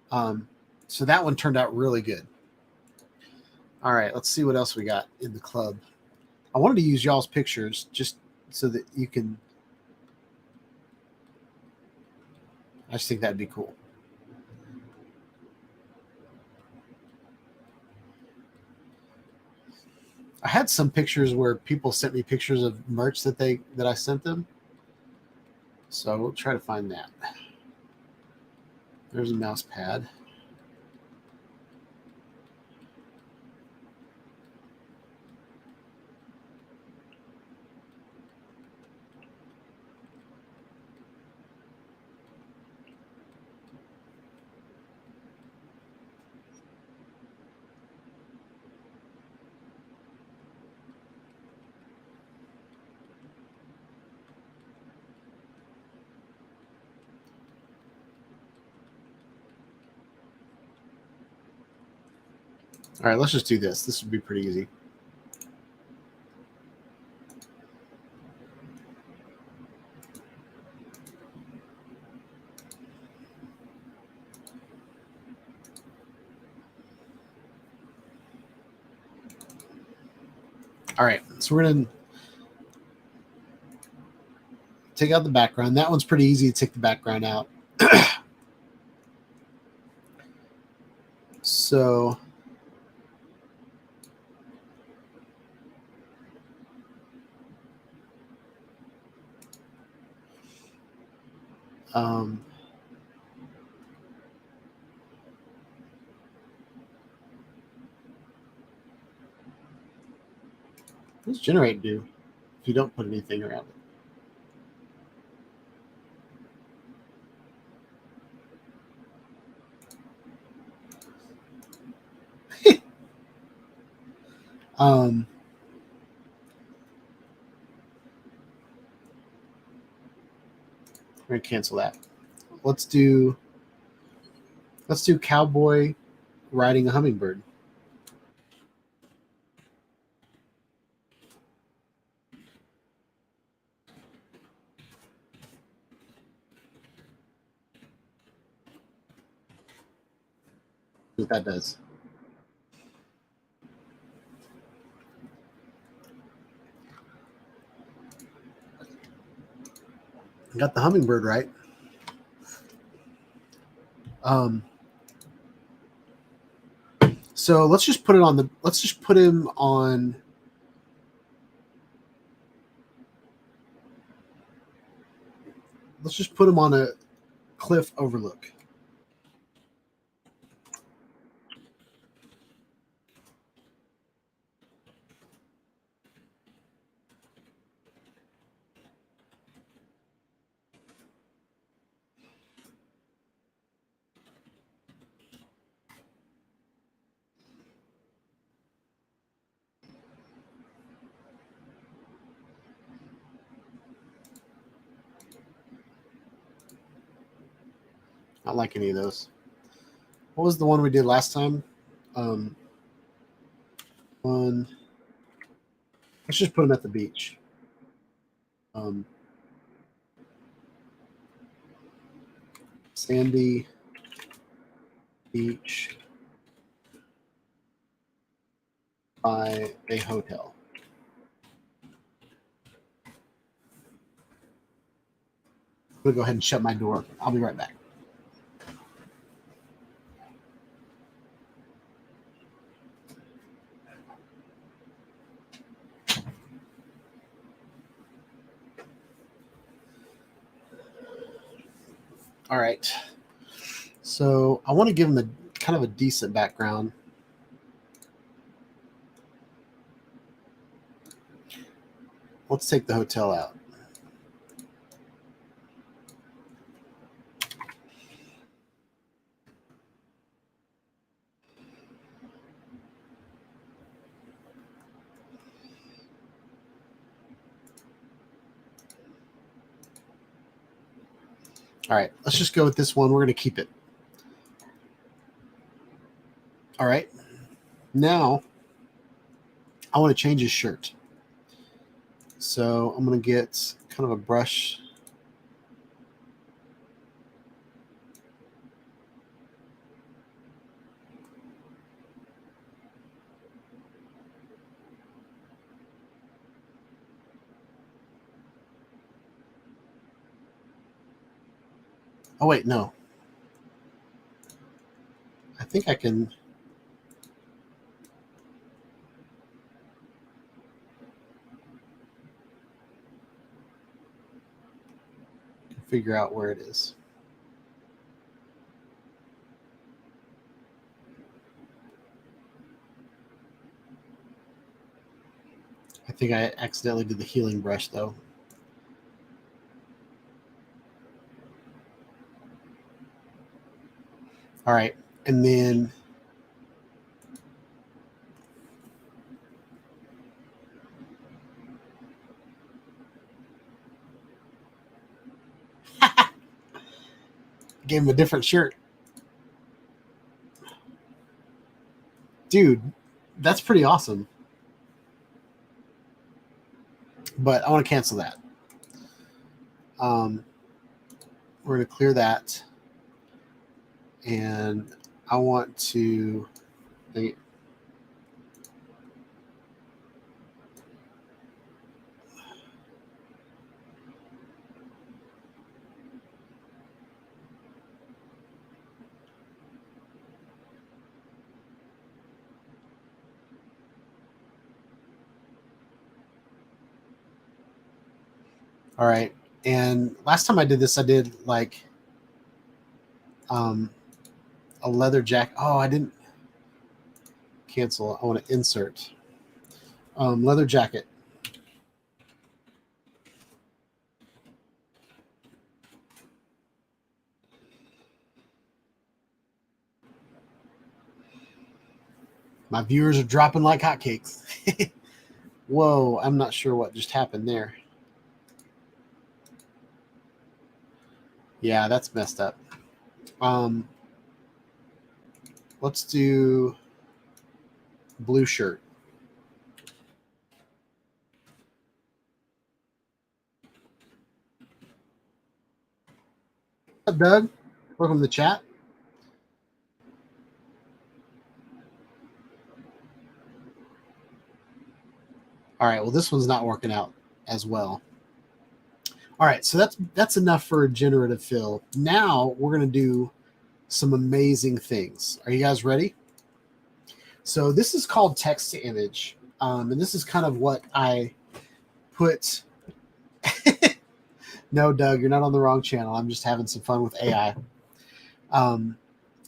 So that one turned out really good. All right, let's see what else we got in the club. I wanted to use y'all's pictures just so that you can. I just think that'd be cool. I had some pictures where people sent me pictures of merch that I sent them. So we'll try to find that. There's a mouse pad. All right, let's just do this. This would be pretty easy. All right, so we're going to take out the background. That one's pretty easy to take the background out. So what does generate do if you don't put anything around it? We're gonna cancel that. Let's do cowboy riding a hummingbird. See what that does. I got the hummingbird right. So So let's just put it on the. Let's just put him on. Let's just put him on a cliff overlook. Not like any of those. What was the one we did last time? One. Let's just put him at the beach. Sandy beach by a hotel. I'm gonna go ahead and shut my door. I'll be right back. All right. So I want to give him a kind of a decent background. Let's take the hotel out. All right, let's just go with this one. We're going to keep it. All right. Now, I want to change his shirt. So I'm going to get kind of a brush. Oh, wait, no. I think I can. Figure out where it is. I think I accidentally did the healing brush, though. All right, and then gave him a different shirt. Dude, that's pretty awesome. But I want to cancel that. We're going to clear that. And I want to... All right. And last time I did this, I did like a leather jacket. Oh, I didn't cancel. I want to insert leather jacket. My viewers are dropping like hotcakes. Whoa, I'm not sure what just happened there. Yeah, that's messed up. Let's do blue shirt. What's up, Doug? Welcome to the chat. All right, well, this one's not working out as well. All right, so that's enough for a generative fill. Now we're going to do some amazing things. Are you guys ready? So this is called text to image. And this is kind of what I put. No, Doug, you're not on the wrong channel. I'm just having some fun with AI.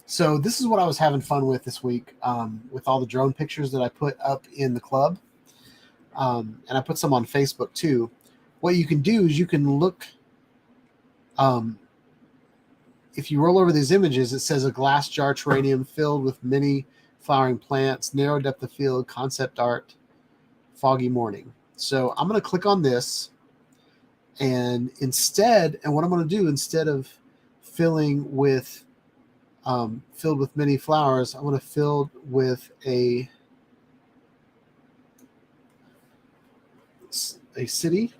So this is what I was having fun with this week, with all the drone pictures that I put up in the club. And I put some on Facebook too. What you can do is you can look, if you roll over these images, it says a glass jar terrarium filled with many flowering plants, narrow depth of field, concept art, foggy morning. So I'm going to click on this, and what I'm going to do, instead of filling with filled with many flowers, I'm going to fill with a city.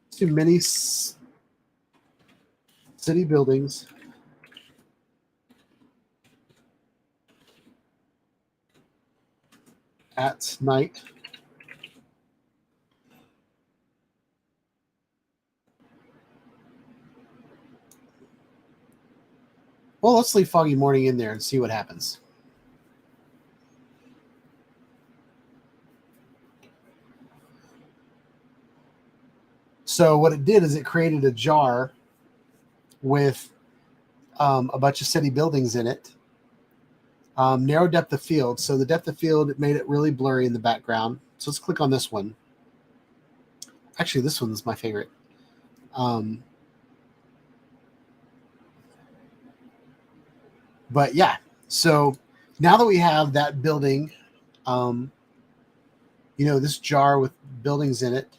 Let's do many city buildings at night. Well, let's leave foggy morning in there and see what happens. So what it did is it created a jar with a bunch of city buildings in it. Narrow depth of field. So the depth of field, it made it really blurry in the background. So let's click on this one. Actually, this one is my favorite. But yeah, so now that we have that building, this jar with buildings in it,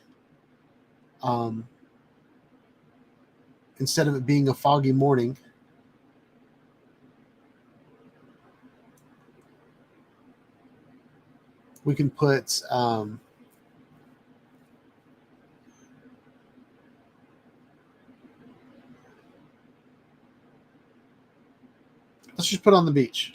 instead of it being a foggy morning, we can put let's just put on the beach.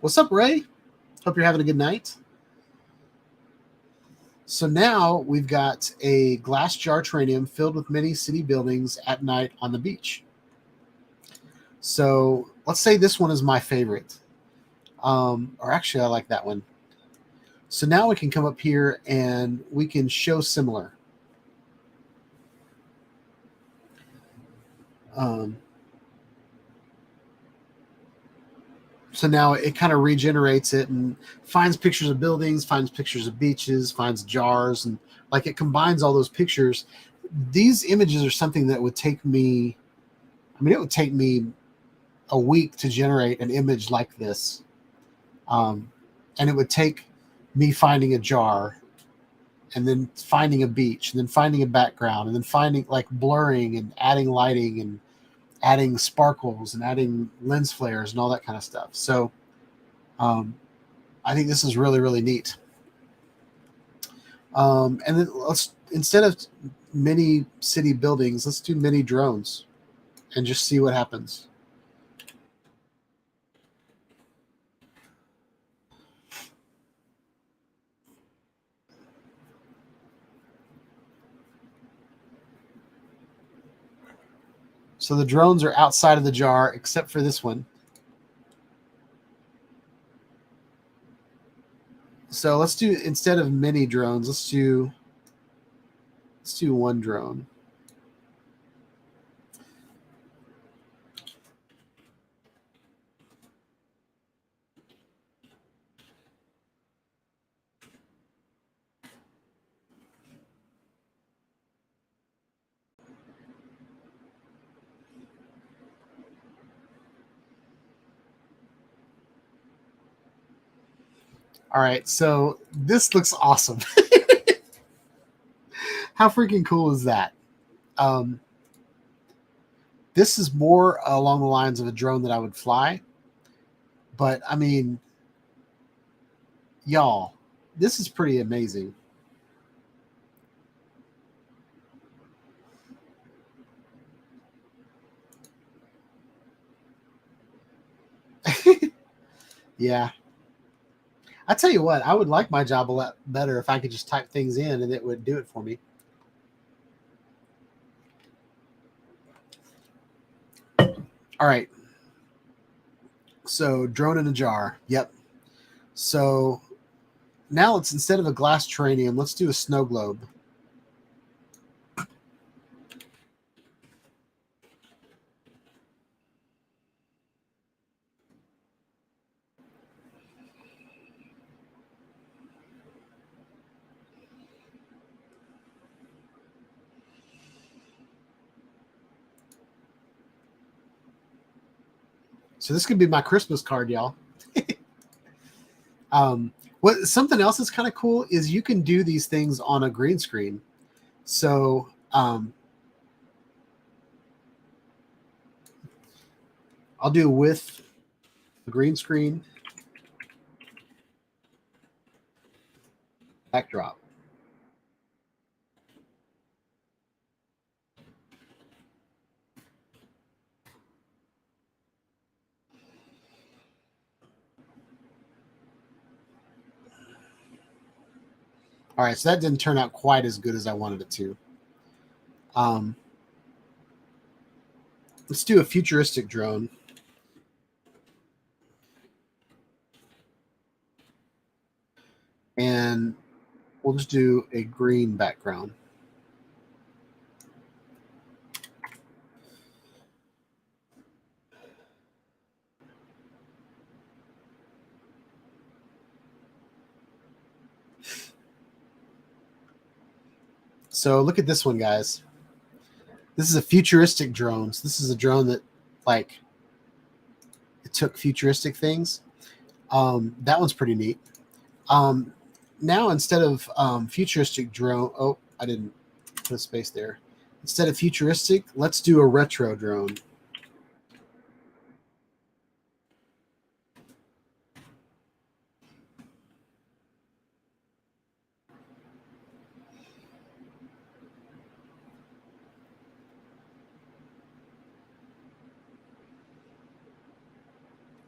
What's up, Ray? Hope you're having a good night. So now we've got a glass jar terrarium filled with many city buildings at night on the beach. So let's say this one is my favorite. Or actually, I like that one. So now we can come up here and we can show similar. So now it kind of regenerates it and finds pictures of buildings, finds pictures of beaches, finds jars, and like it combines all those pictures. These images are something that would take me, it would take me a week to generate an image like this. And it would take me finding a jar and then finding a beach and then finding a background and then finding like blurring and adding lighting and adding sparkles and adding lens flares and all that kind of stuff. So I think this is really, really neat. And then instead of many city buildings, let's do many drones and just see what happens. So the drones are outside of the jar, except for this one. So let's do, instead of many drones, let's do one drone. All right, so this looks awesome. How freaking cool is that? This is more along the lines of a drone that I would fly. But, I mean, y'all, this is pretty amazing. Yeah. I tell you what, I would like my job a lot better if I could just type things in and it would do it for me. All right. So drone in a jar. Yep. So now let's, instead of a glass terranium, let's do a snow globe. So this could be my Christmas card, y'all. What something else that's kind of cool is you can do these things on a green screen. So I'll do with the green screen backdrop. All right, so that didn't turn out quite as good as I wanted it to. Let's do a futuristic drone. And we'll just do a green background. So look at this one, guys. This is a futuristic drone. So this is a drone that, like, it took futuristic things. That one's pretty neat. Now instead of futuristic drone, oh, I didn't put a space there. Instead of futuristic, let's do a retro drone.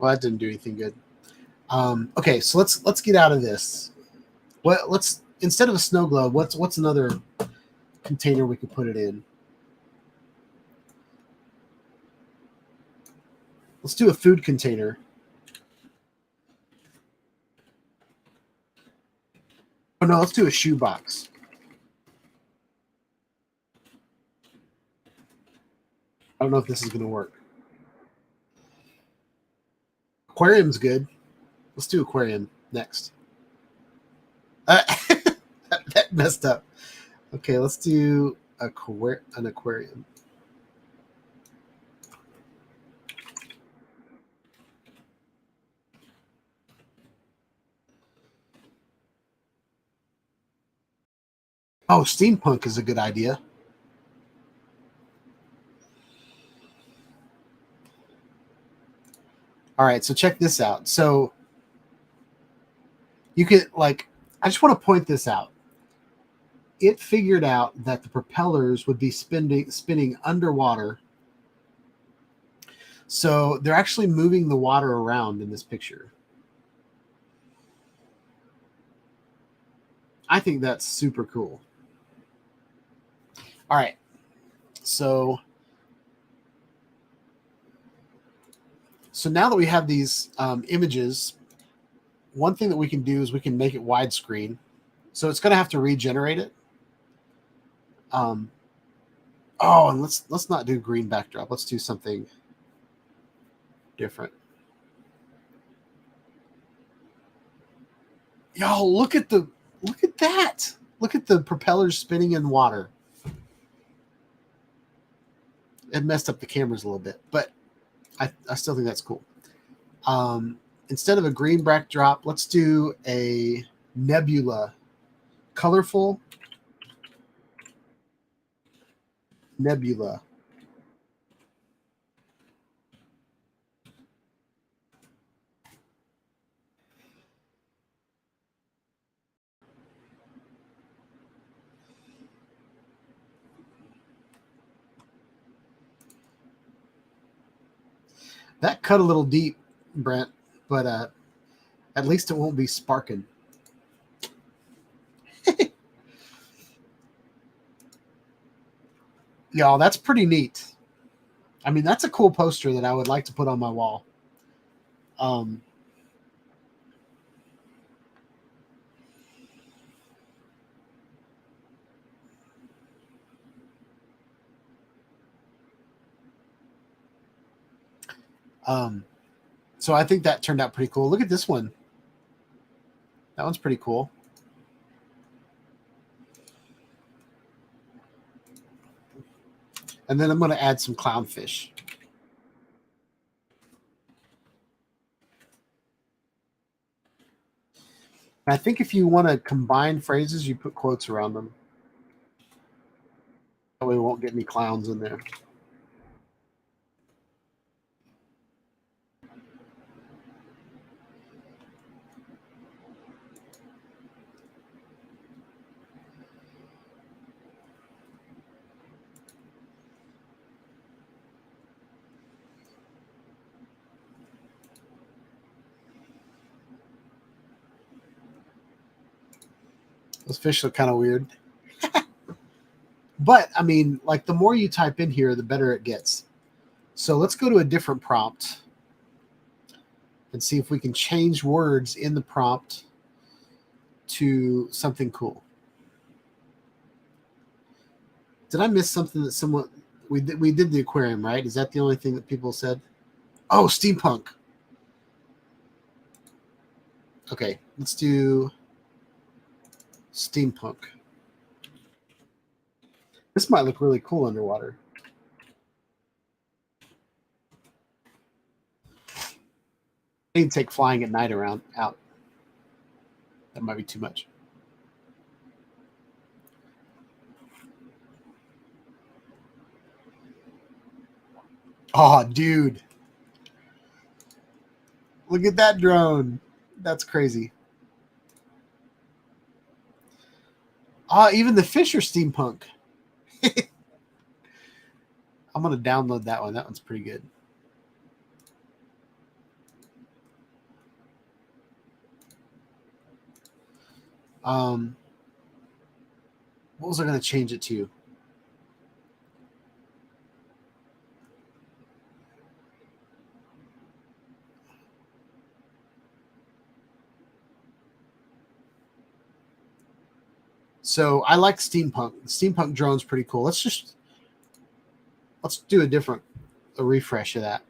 Well, that didn't do anything good. Okay, so let's get out of this. Let's, instead of a snow globe, what's another container we could put it in? Let's do a food container. Oh no, let's do a shoe box. I don't know if this is going to work. Aquarium's good. Let's do aquarium next. That messed up. Okay, let's do an aquarium. Oh, steampunk is a good idea. All right, so check this out. So you could, like, I just want to point this out. It figured out that the propellers would be spinning underwater. So they're actually moving the water around in this picture. I think that's super cool. All right. So now that we have these images, one thing that we can do is we can make it widescreen. So it's going to have to regenerate it. Oh, and let's not do green backdrop. Let's do something different. Y'all, look at that. Look at the propellers spinning in water. It messed up the cameras a little bit, but I still think that's cool. Instead of a green backdrop, let's do a nebula. Colorful nebula. That cut a little deep, Brent, but At least it won't be sparking. Y'all, that's pretty neat. I mean, that's a cool poster that I would like to put on my wall. So I think that turned out pretty cool. Look at this one. That one's pretty cool. And then I'm going to add some clownfish. And I think if you want to combine phrases, you put quotes around them. That way we won't get any clowns in there. Those fish look kind of weird. But, I mean, like the more you type in here, the better it gets. So let's go to a different prompt and see if we can change words in the prompt to something cool. Did I miss something that someone... We did the aquarium, right? Is that the only thing that people said? Oh, steampunk. Okay, let's do steampunk. This might look really cool underwater. I need to take flying at night out. That might be too much. Oh, dude. Look at that drone. That's crazy. Even the fish are steampunk. I'm going to download that one. That one's pretty good. What was I going to change it to? So I like steampunk. The steampunk drone's pretty cool. Let's do a refresh of that.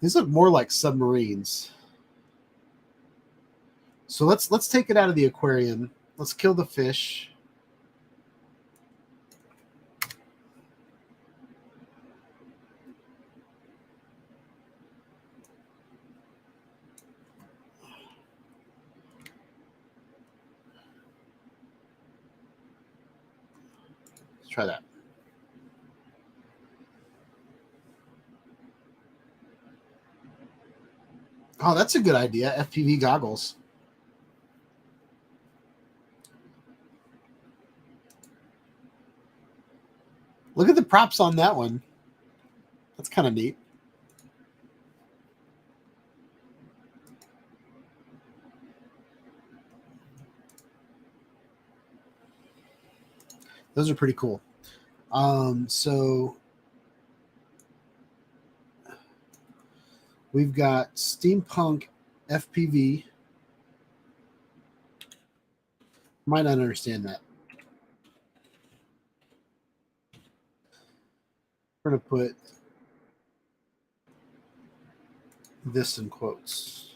These look more like submarines. So let's take it out of the aquarium. Let's kill the fish. Let's try that. Oh, that's a good idea. FPV goggles. Look at the props on that one. That's kind of neat. Those are pretty cool. So we've got steampunk FPV. Might not understand that. We're going to put this in quotes.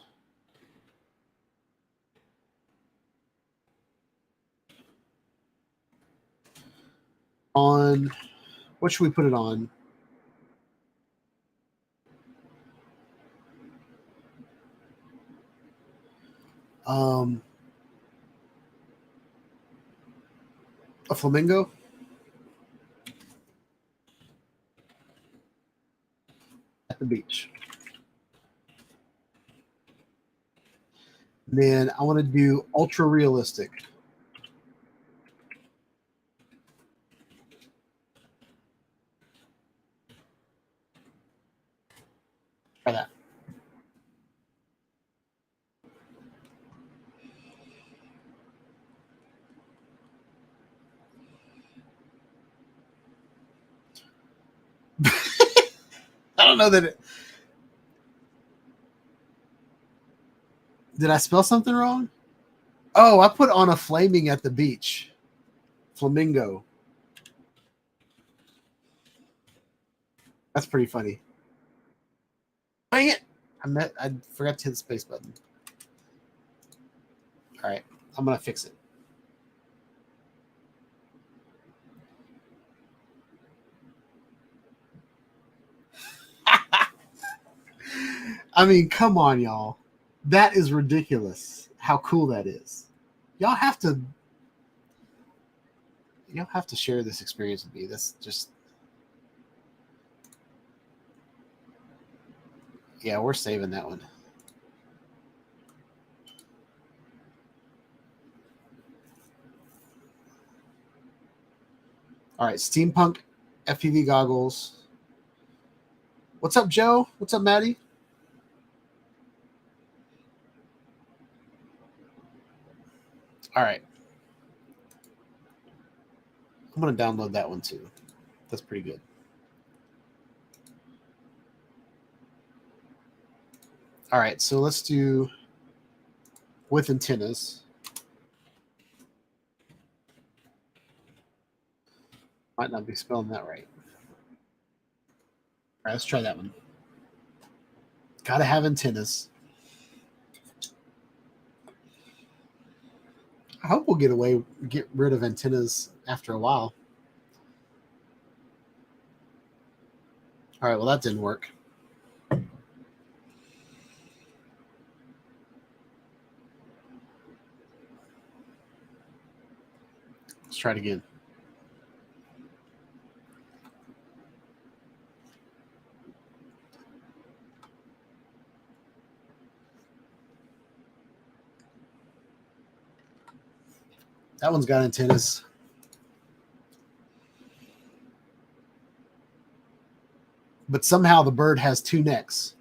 On, what should we put it on? A flamingo. At the beach. Then I want to do ultra realistic. Try that. I don't know that it... Did I spell something wrong? Oh, I put on a flaming at the beach. Flamingo. That's pretty funny. Dang it! I forgot to hit the space button. All right, I'm gonna fix it. I mean, come on, y'all. That is ridiculous. How cool that is. Y'all have to share this experience with me. That's just... Yeah, we're saving that one. All right, steampunk FPV goggles. What's up, Joe? What's up, Maddie? All right. I'm going to download that one too. That's pretty good. All right, so let's do with antennas. Might not be spelling that right. All right, let's try that one. Gotta have antennas. I hope we'll get rid of antennas after a while. All right, well, that didn't work. Let's try it again. That one's got antennas. But somehow the bird has two necks.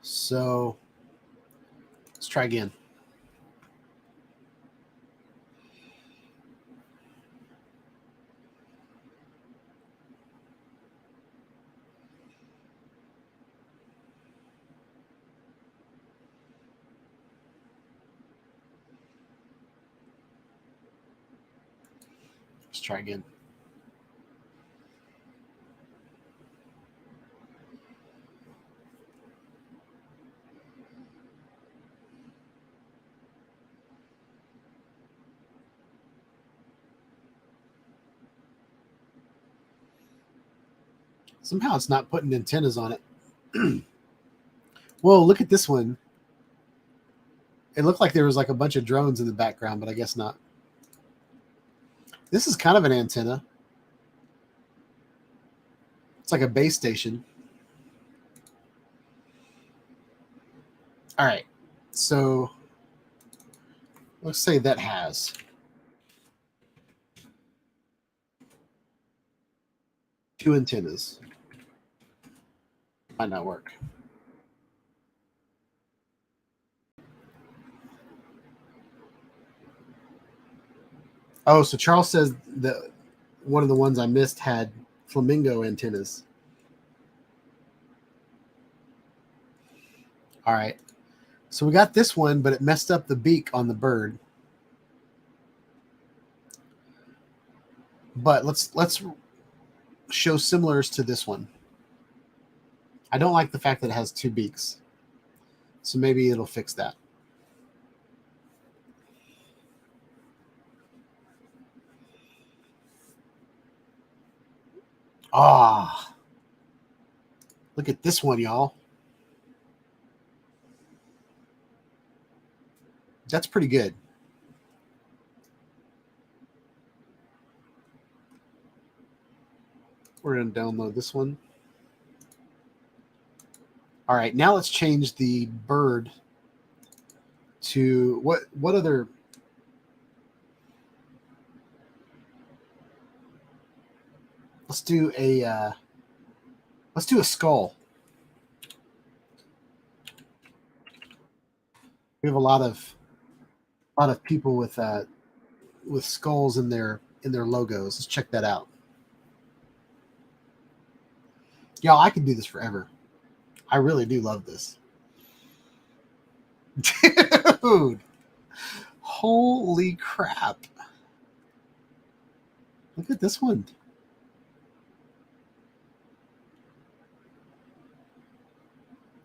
So let's try again. Let's try again. Somehow it's not putting antennas on it. Whoa, look at this one. It looked like there was like a bunch of drones in the background, but I guess not. This is kind of an antenna. It's like a base station. All right, so let's say that has two antennas. Might not work. Oh, so Charles says that one of the ones I missed had flamingo antennas. All right. So we got this one, but it messed up the beak on the bird. But let's show similars to this one. I don't like the fact that it has two beaks. So maybe it'll fix that. Ah, look at this one, y'all. That's pretty good. We're going to download this one. All right, now let's change the bird to what other... Let's do a Let's do a skull. We have a lot of people with skulls in their logos. Let's check that out. Y'all, I could do this forever. I really do love this. Dude. Holy crap. Look at this one.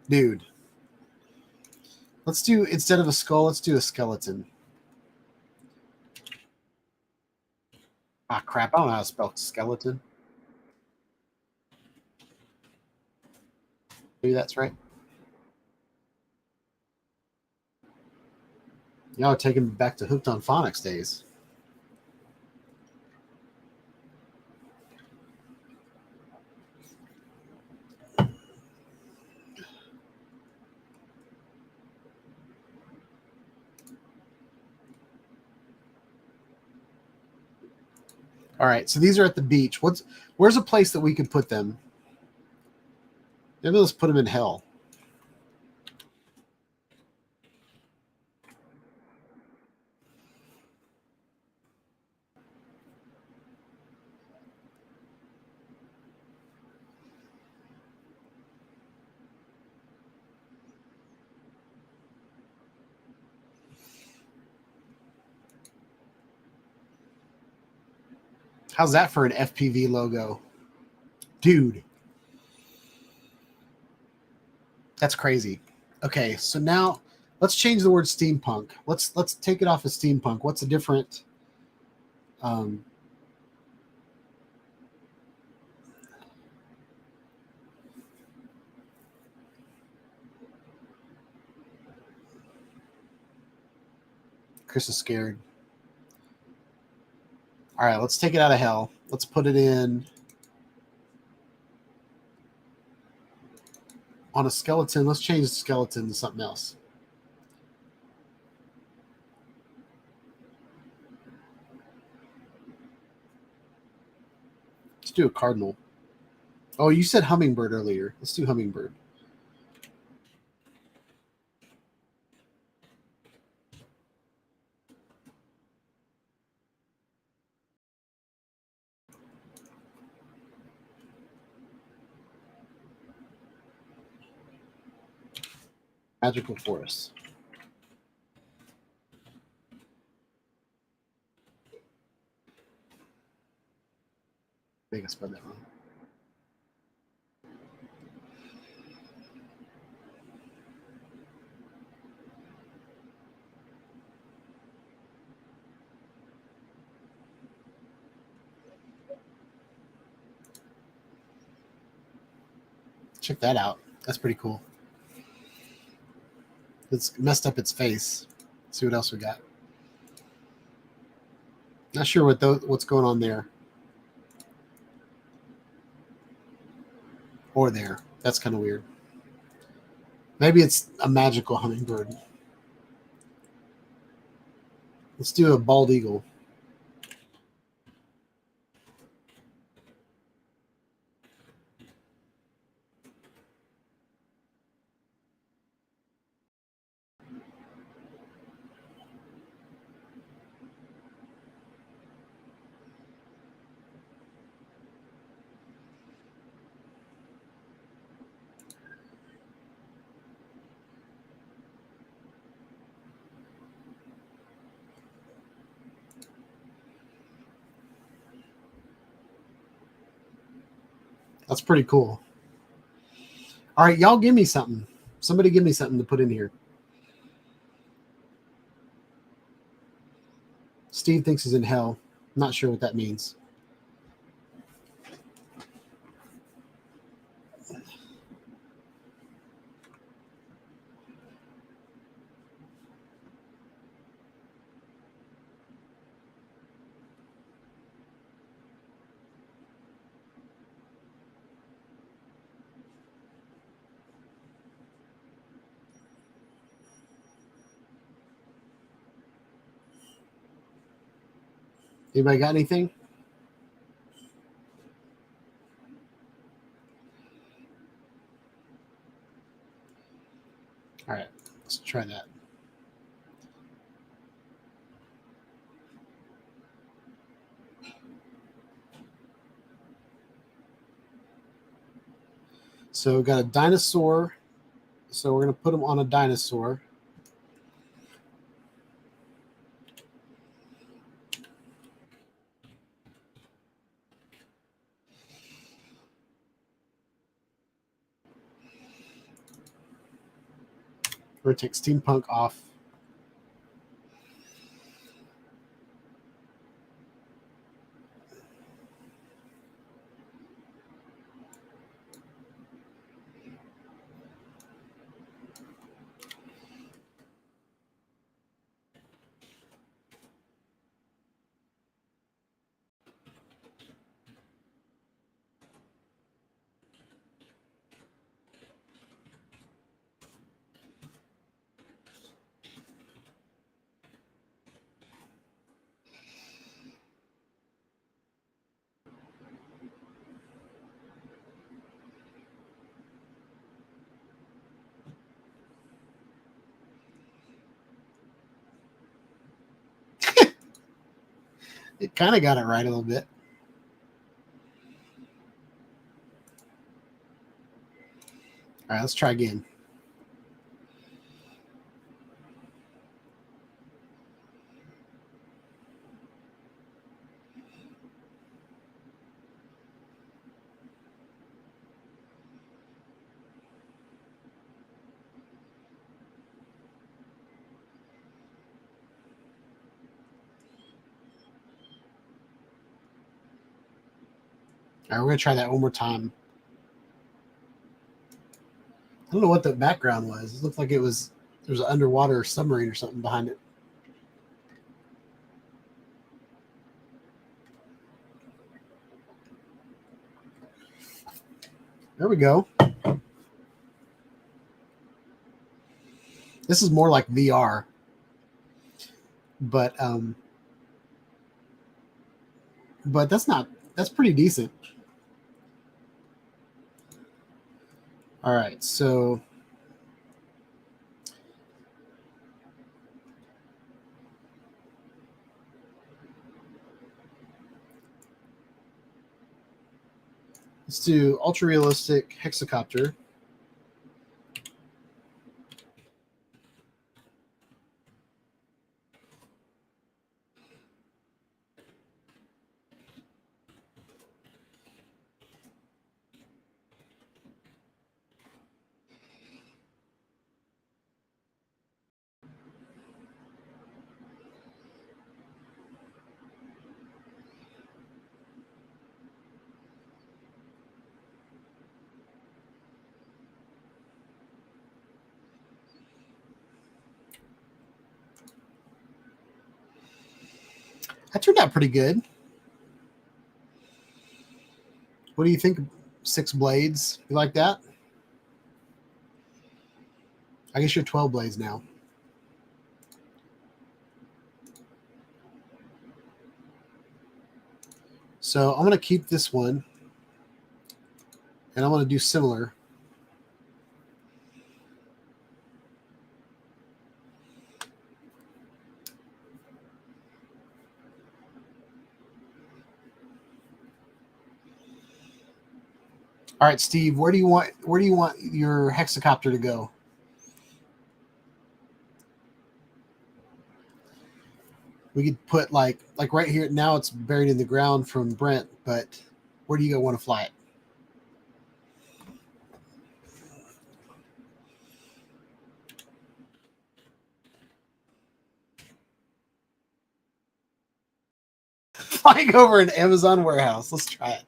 Dude. Let's do, instead of a skull, let's do a skeleton. Ah, crap. I don't know how to spell skeleton. Maybe that's right. Y'all are taking me back to Hooked on Phonics days. All right, so these are at the beach. Where's a place that we could put them? Maybe let's put them in hell. How's that for an FPV logo? Dude. That's crazy. Okay, so now let's change the word steampunk. Let's take it off of steampunk. What's a different Chris is scared. All right, let's take it out of hell. Let's put it in on a skeleton. Let's change the skeleton to something else. Let's do a cardinal. Oh, you said hummingbird earlier. Let's do hummingbird. Magical forest. I think I spelled that wrong. Check that out. That's pretty cool. It's messed up its face. Let's see what else we got. Not sure what's going on there. Or there. That's kind of weird. Maybe it's a magical hummingbird. Let's do a bald eagle. That's pretty cool. All right, y'all give me something. Somebody give me something to put in here. Steve thinks he's in hell. I'm not sure what that means. Anybody got anything? All right, let's try that. So we've got a dinosaur. So we're going to put him on a dinosaur. We're going to take steampunk off. It kind of got it right a little bit. All right, let's try again. All right, we're going to try that one more time. I don't know what the background was. It looked like there was an underwater submarine or something behind it. There we go. This is more like VR. But that's pretty decent. All right, so let's do ultra realistic hexacopter. That turned out pretty good. What do you think? 6 blades. You like that? I guess you're 12 blades now. So I'm going to keep this one. And I'm going to do similar. All right, Steve, where do you want your hexacopter to go? We could put like right here. Now it's buried in the ground from Brent, but where do you want to fly it? Flying over an Amazon warehouse. Let's try it.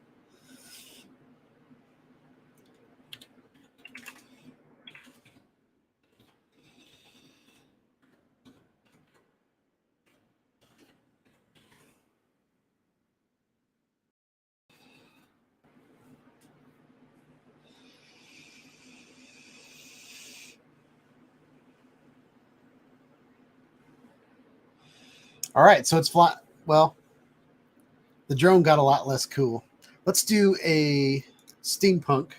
All right, so it's flat. Well, the drone got a lot less cool. Let's do a steampunk.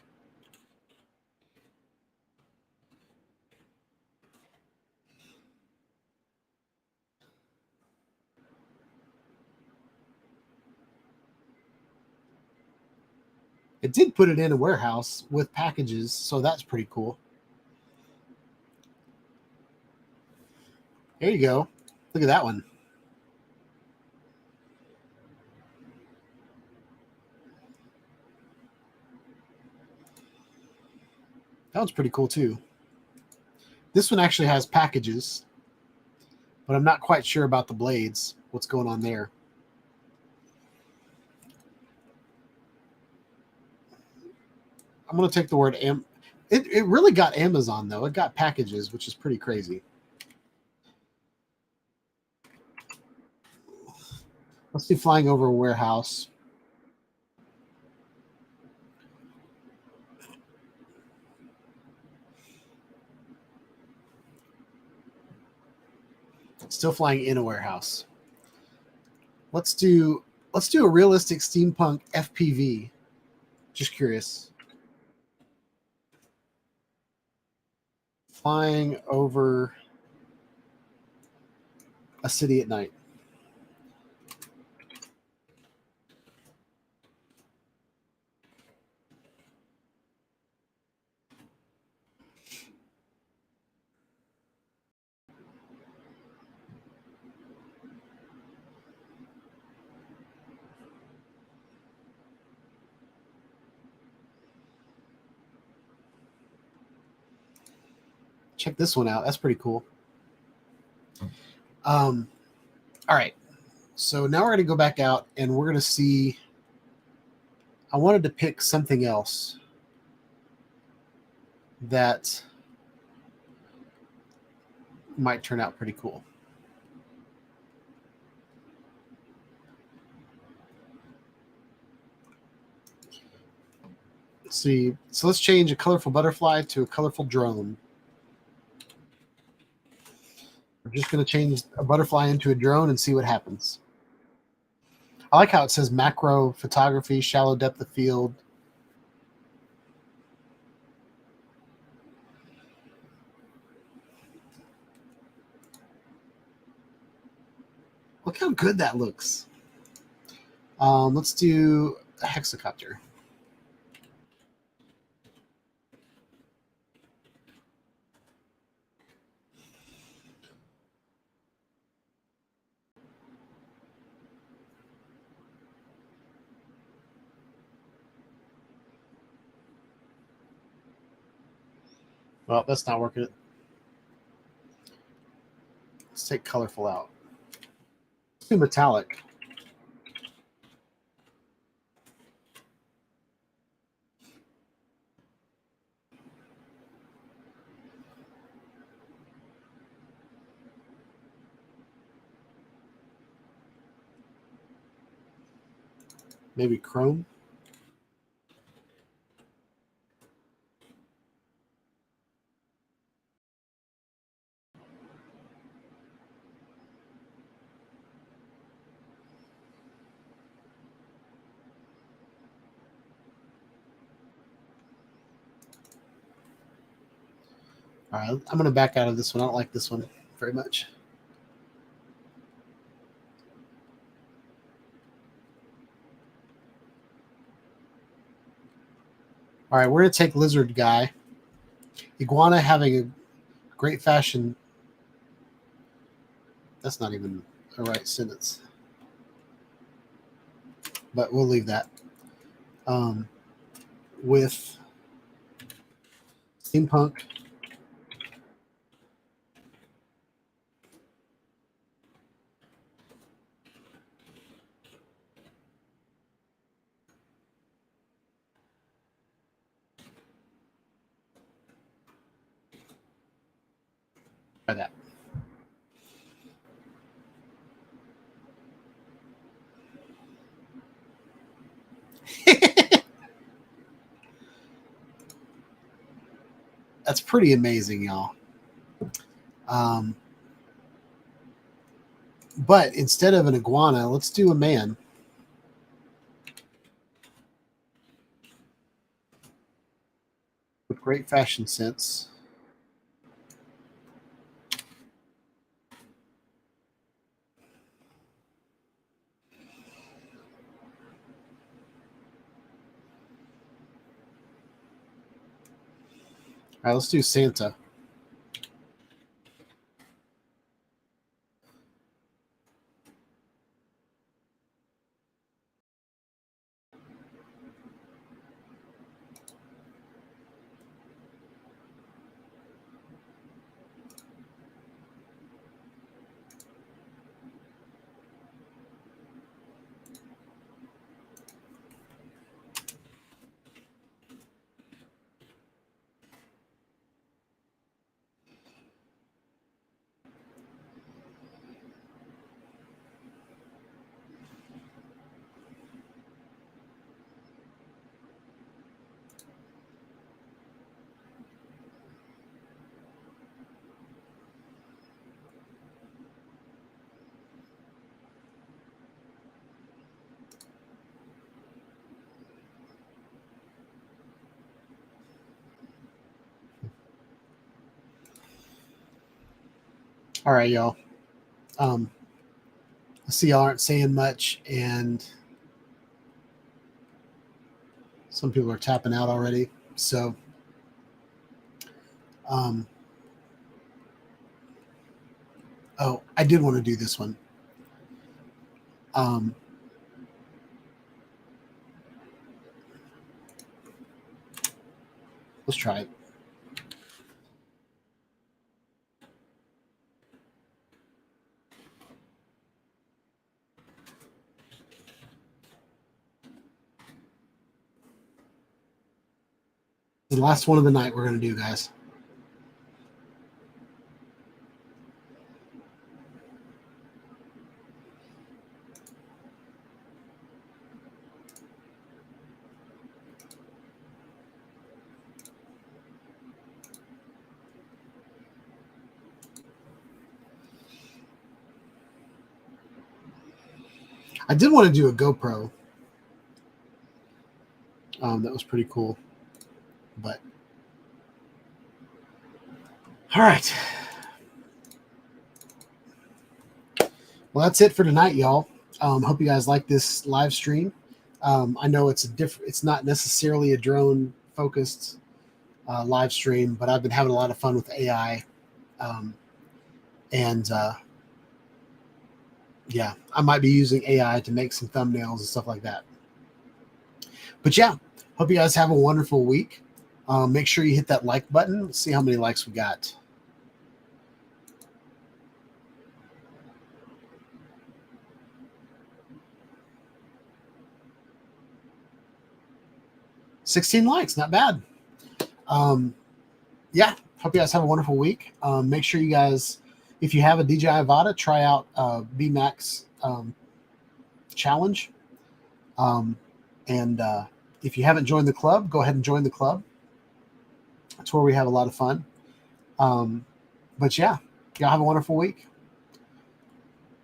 It did put it in a warehouse with packages, so that's pretty cool. There you go. Look at that one. That one's pretty cool too. This one actually has packages, but I'm not quite sure about the blades. What's going on there? I'm going to take the word it really got Amazon though. It got packages, which is pretty crazy. Let's do flying over a warehouse. Still flying in a warehouse. Let's do a realistic steampunk FPV. Just curious. Flying over a city at night. Check this one out. That's pretty cool. All right. So now we're going to go back out and we're going to see. I wanted to pick something else that might turn out pretty cool. Let's see. So let's change a colorful butterfly to a colorful drone. We're just going to change a butterfly into a drone and see what happens. I like how it says macro photography, shallow depth of field. Look how good that looks. Let's do a hexacopter. Well, that's not working. Let's take colorful out. Let's do metallic. Maybe chrome. All right, I'm going to back out of this one. I don't like this one very much. All right, we're going to take lizard guy. Iguana having a great fashion. That's not even a right sentence. But we'll leave that. With steampunk. Try that. That's pretty amazing, y'all. But instead of an iguana, let's do a man. With great fashion sense. right, let's do Santa. All right, y'all. I see y'all aren't saying much, and some people are tapping out already. So, oh, I did want to do this one. Let's try it. The last one of the night we're going to do, guys. I did want to do a GoPro. That was pretty cool. But all right. Well, that's it for tonight, y'all. Hope you guys like this live stream. I know it's not necessarily a drone focused live stream, but I've been having a lot of fun with AI. Yeah, I might be using AI to make some thumbnails and stuff like that. But yeah, hope you guys have a wonderful week. Make sure you hit that like button. Let's see how many likes we got. $16 likes, not bad. Yeah, hope you guys have a wonderful week. Make sure you guys, if you have a DJI Vata, try out BMAX challenge. If you haven't joined the club, go ahead and join the club. That's where we have a lot of fun. But yeah, y'all have a wonderful week.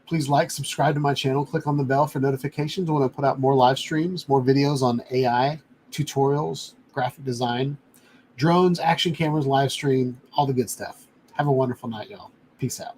Please like, subscribe to my channel, click on the bell for notifications when I put out more live streams, more videos on AI, tutorials, graphic design, drones, action cameras, live stream, all the good stuff. Have a wonderful night, y'all. Peace out.